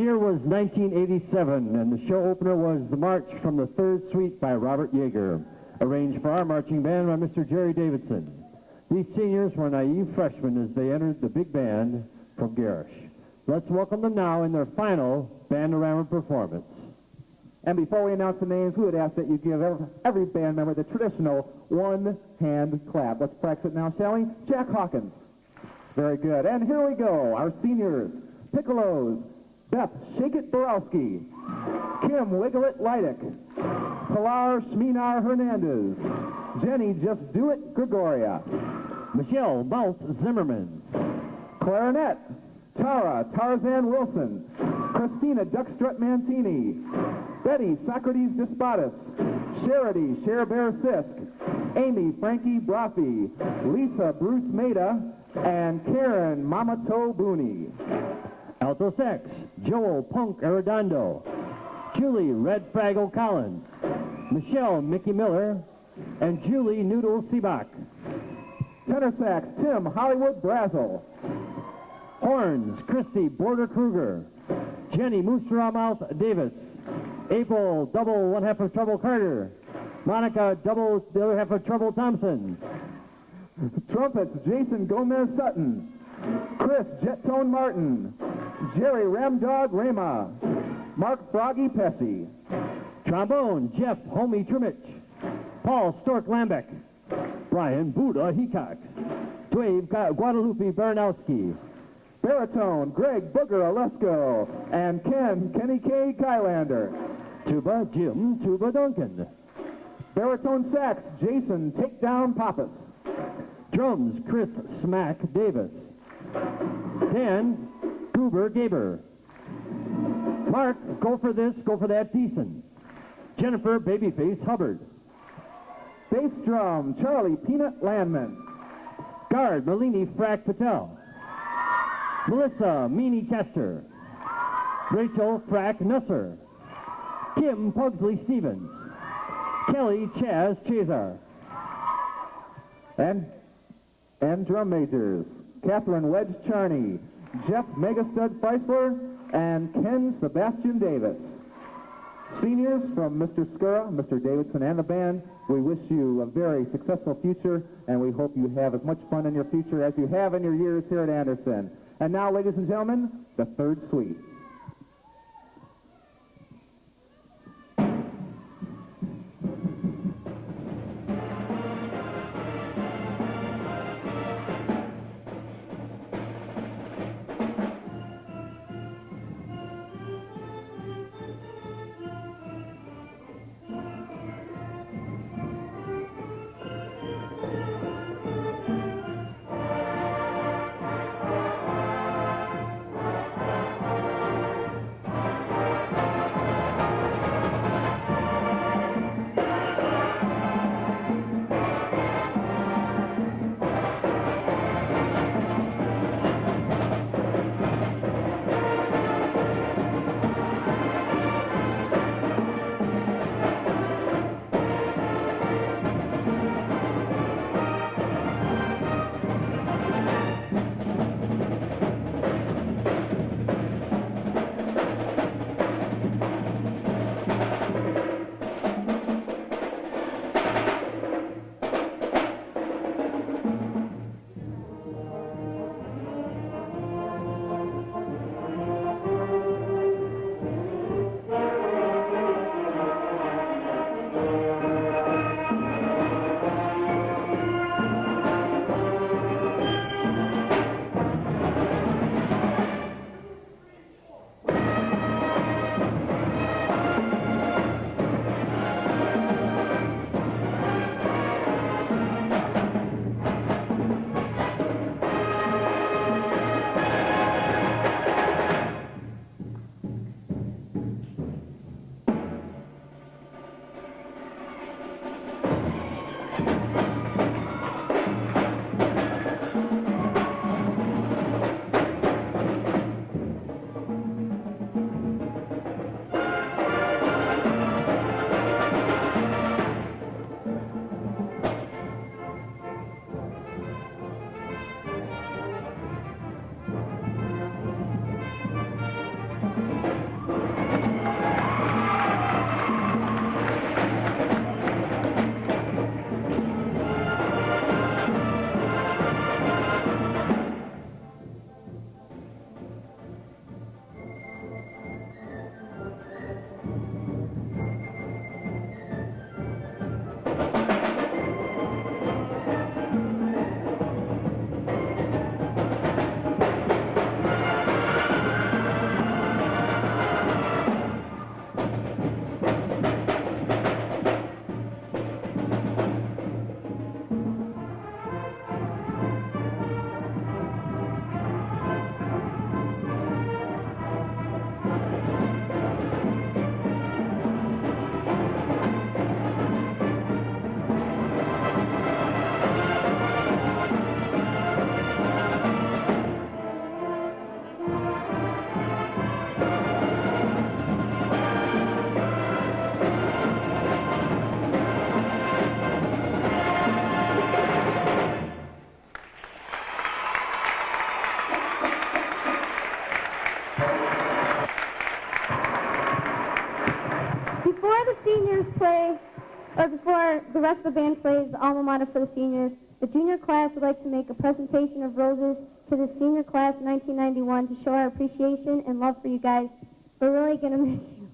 year was 1987, and the show opener was the March from the Third Suite by Robert Yeager, arranged for our marching band by Mr. Jerry Davidson. These seniors were naive freshmen as they entered the big band from Garish. Let's welcome them now in their final BandArama performance. And before we announce the names, we would ask that you give every band member the traditional one-hand clap. Let's practice it now, shall we? Jack Hawkins. Very good. And here we go, our seniors. Piccolos, Beth Shake It Borowski, Kim Wiggle It Leidick, Pilar Schminar Hernandez, Jenny Just Do It Gregoria, Michelle Mouth Zimmerman, Clarinet, Tara Tarzan Wilson, Christina Duckstrut Mantini, Betty Socrates Despotis, Charity Cher Bear Sisk, Amy Frankie Broffi, Lisa Bruce Maida, and Karen Mamato Booney. alto sax, Joel Punk Arredondo, Julie Red Fraggle Collins, Michelle Mickey Miller, and Julie Noodle Seabach. Tenor sax, Tim Hollywood Brazel. Horns, Christy Border Kruger, Jenny Mooseramouth Davis, April double one half of Trouble Carter, Monica double the other half of Trouble Thompson. Trumpets, Jason Gomez Sutton, Chris Jettone Martin, Jerry Ramdog Rama, Mark Froggy Pesci. Trombone, Jeff Homie Trimich, Paul Stork Lambeck, Brian Buddha Hecox, Dwayne Guadalupe Baranowski. Baritone, Greg Booger Olesko, and Kenny K. Kylander. Tuba, Jim Tuba Duncan. Baritone sax, Jason Takedown Pappas. Drums, Chris Smack Davis. Dan Goober Gaber. Mark, go for this, go for that Thiessen. Jennifer Babyface Hubbard. Bass drum, Charlie Peanut Landman. Guard, Malini Frack Patel. Melissa Meanie Kester. Rachel Frack Nusser. Kim Pugsley Stevens. Kelly Chaz Chazar. And drum majors, Catherine Wedge Charney, Jeff Megastud Feisler, and Ken Sebastian Davis. Seniors from Mr. Skura, Mr. Davidson, and the band, we wish you a very successful future, and we hope you have as much fun in your future as you have in your years here at Anderson. And now, ladies and gentlemen, the Third Suite. the rest of the band plays the alma mater for the seniors, the junior class would like to make a presentation of roses to the senior class of 1991 to show our appreciation and love for you guys. We're really going to miss you.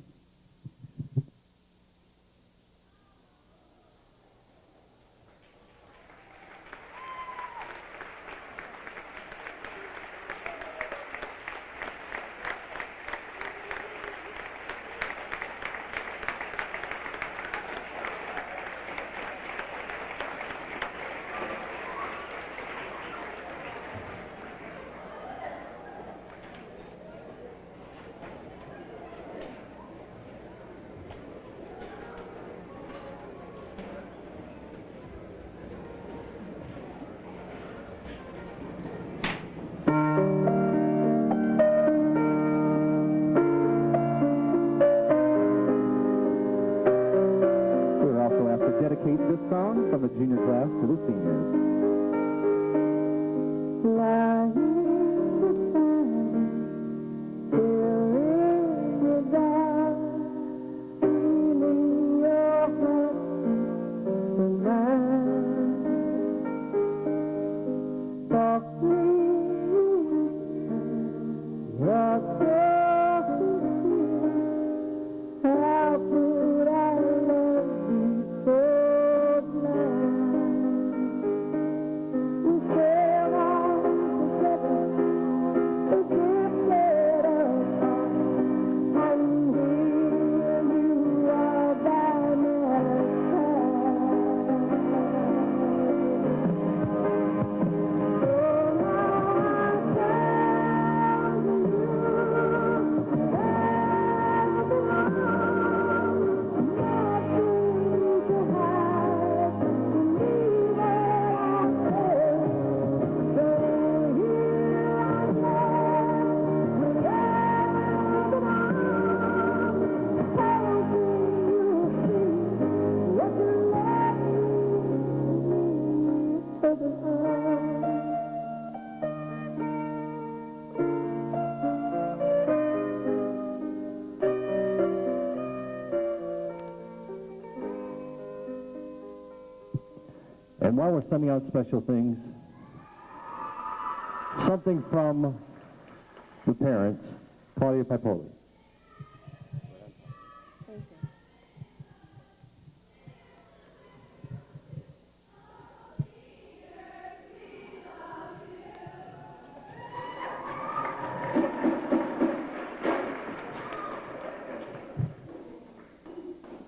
Dedicate this song from the junior class to the seniors. And while we're sending out special things, something from the parents, Claudia Pipoli. Thank you.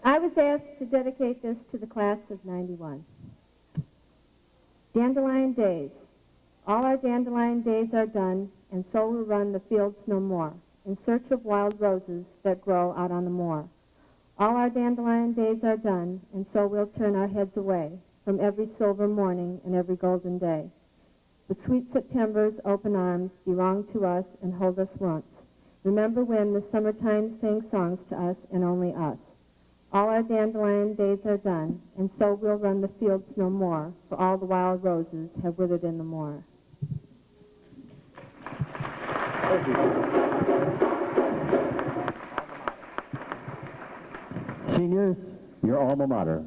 I was asked to dedicate this to the class of 91. Dandelion days. All our dandelion days are done, and so we'll run the fields no more, in search of wild roses that grow out on the moor. All our dandelion days are done, and so we'll turn our heads away from every silver morning and every golden day. But sweet September's open arms belong to us and hold us once. Remember when the summertime sang songs to us and only us. All our dandelion days are done, and so we'll run the fields no more, for all the wild roses have withered in the moor. Seniors, your alma mater.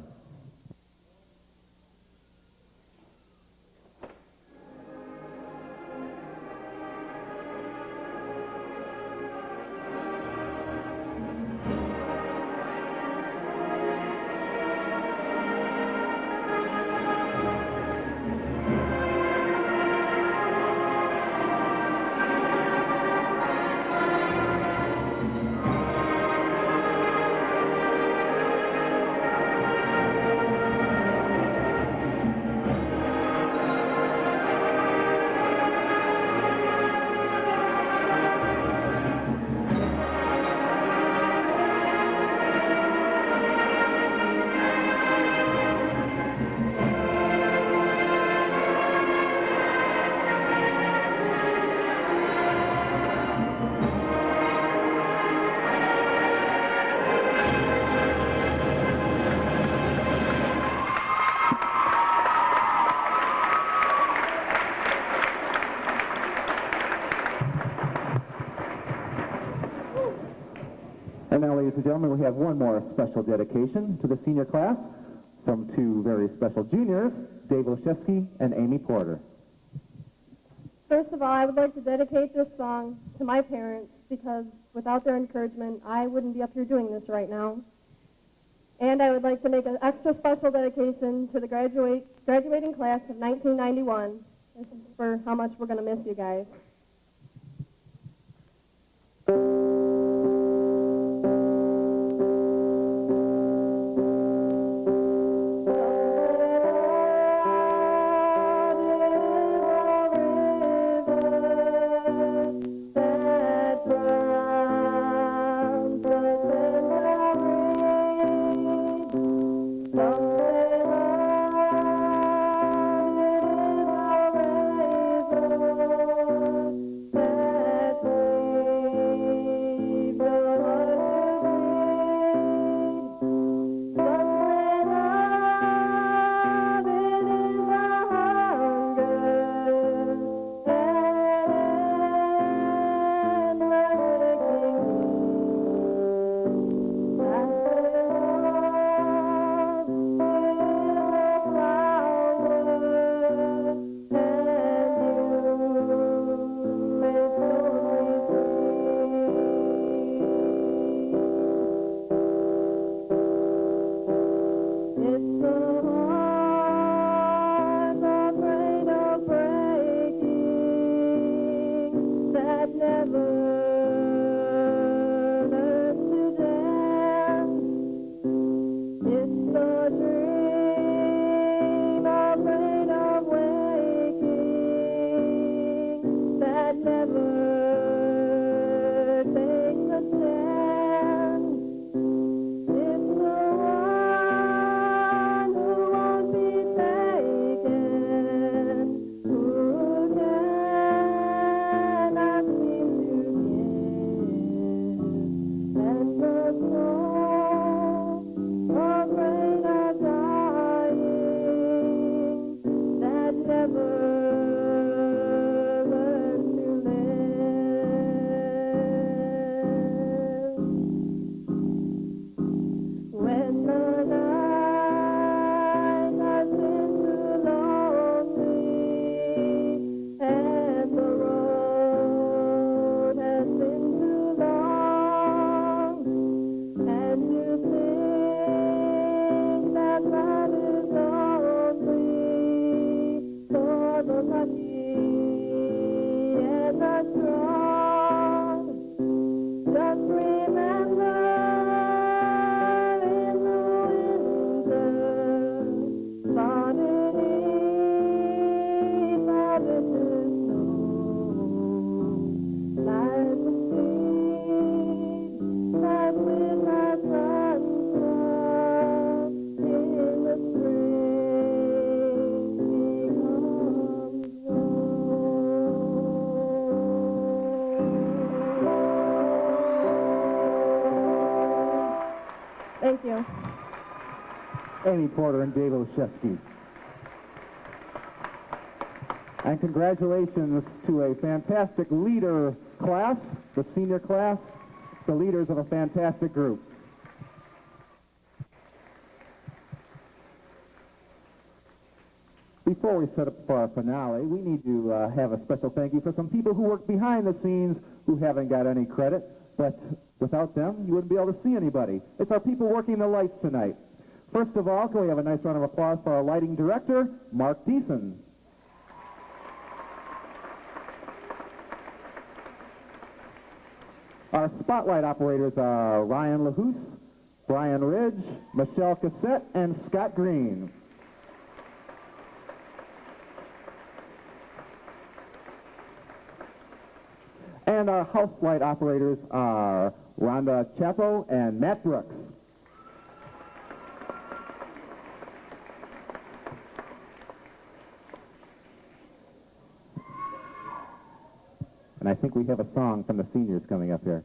And now, ladies and gentlemen, we have one more special dedication to the senior class from two very special juniors, Dave Olszewski and Amy Porter. First of all, I would like to dedicate this song to my parents because without their encouragement, I wouldn't be up here doing this right now. And I would like to make an extra special dedication to the graduating class of 1991. This is for how much we're going to miss you guys. Thank you. Amy Porter and Dave Olszewski. And congratulations to a fantastic leader class, the senior class, the leaders of a fantastic group. Before we set up for our finale, we need to have a special thank you for some people who work behind the scenes who haven't got any credit, but without them, you wouldn't be able to see anybody. It's our people working the lights tonight. First of all, can we have a nice round of applause for our lighting director, Mark Deason. Our spotlight operators are Ryan LaHoose, Brian Ridge, Michelle Cassette, and Scott Green. And our house light operators are Rhonda Chapo and Matt Brooks. And I think we have a song from the seniors coming up here.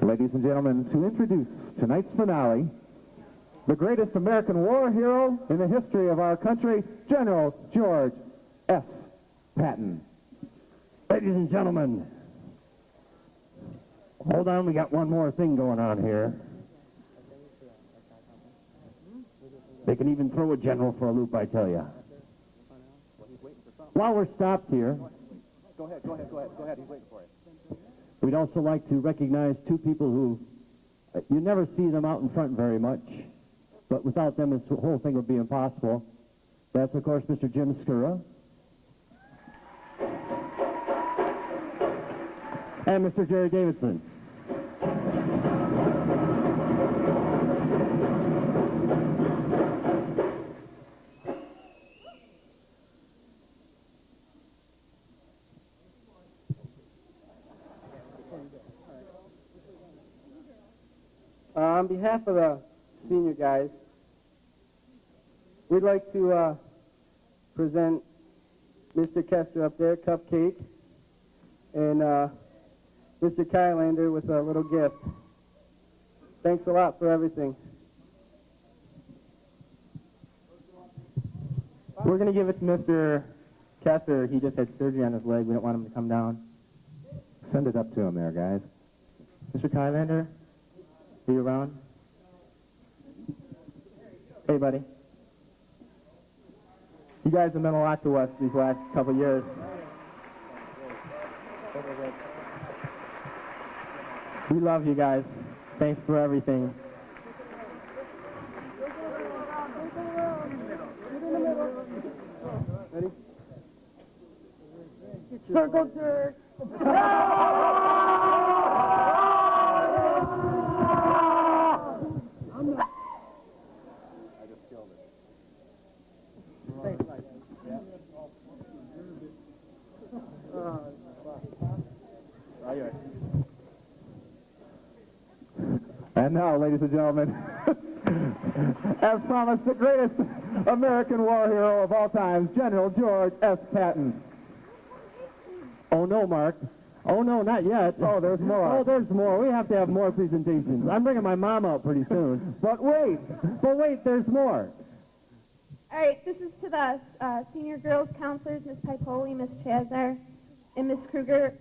Ladies and gentlemen, to introduce tonight's finale, the greatest American war hero in the history of our country, General George S. Patton. Ladies and gentlemen, hold on, we got one more thing going on here. They can even throw a general for a loop, I tell you. While we're stopped here, Go ahead, he's waiting for it. we'd also like to recognize two people who, you never see them out in front very much, but without them this whole thing would be impossible. That's, of course, Mr. Jim Skura and Mr. Jerry Davidson. On behalf of the senior guys, we'd like to present Mr. Kester up there, Cupcake, and Mr. Kylander with a little gift. Thanks a lot for everything. We're going to give it to Mr. Kester. He just had surgery on his leg. We don't want him to come down. Send it up to him there, guys. Mr. Kylander, are you around? Hey, buddy. You guys have meant a lot to us these last couple years. We love you guys. Thanks for everything. Ready? Circle jerk. And now, ladies and gentlemen, as promised, the greatest American war hero of all times, General George S. Patton. Oh, no, Mark. Oh, no, not yet. Oh, there's more. Oh, there's more. We have to have more presentations. I'm bringing my mom out pretty soon. But wait, There's more. All right, this is to the senior girls counselors, Miss Pipoli, Miss Chazar, and Miss Kruger.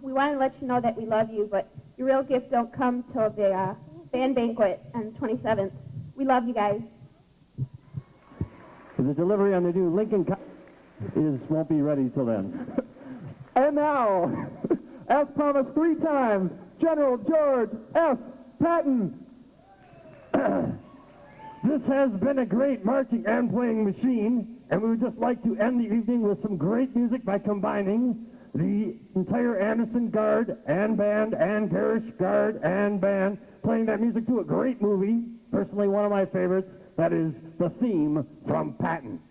We want to let you know that we love you, but your real gift don't come till the band banquet on the 27th. We love you guys. The delivery on the new Lincoln won't be ready till then. And now, as promised 3 times, General George S. Patton. This has been a great marching and playing machine, and we would just like to end the evening with some great music by combining the entire Anderson Guard and Band and Garish Guard and Band, playing that music to a great movie, personally one of my favorites, that is the theme from Patton.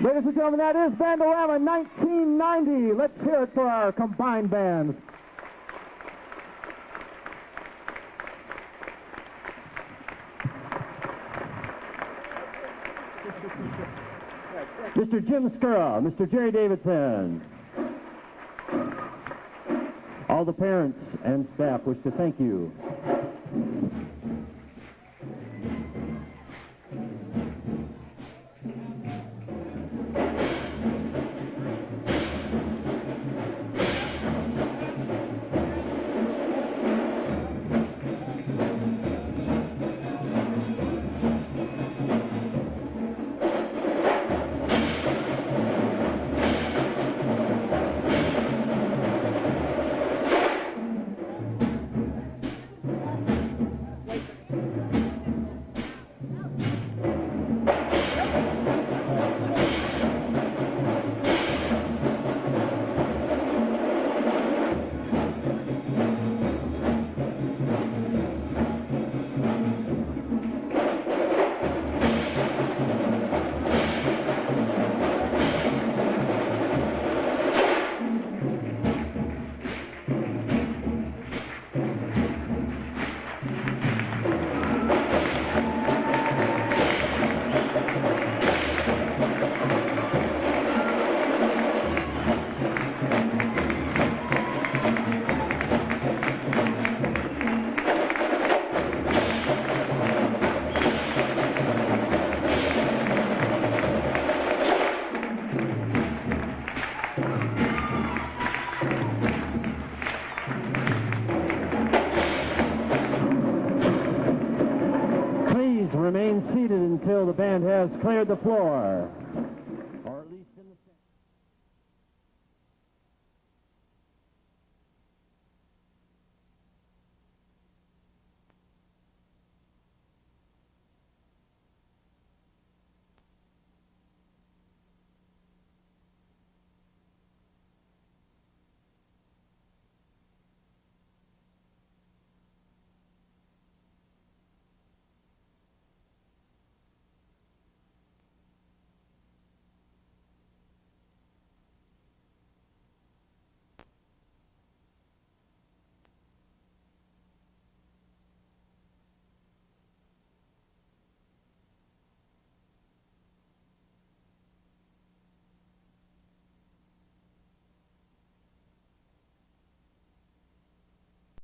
Ladies and gentlemen, that is BandArama 1990. Let's hear it for our combined bands. Mr. Jim Skura, Mr. Jerry Davidson. All the parents and staff wish to thank you. Remain seated until the band has cleared the floor.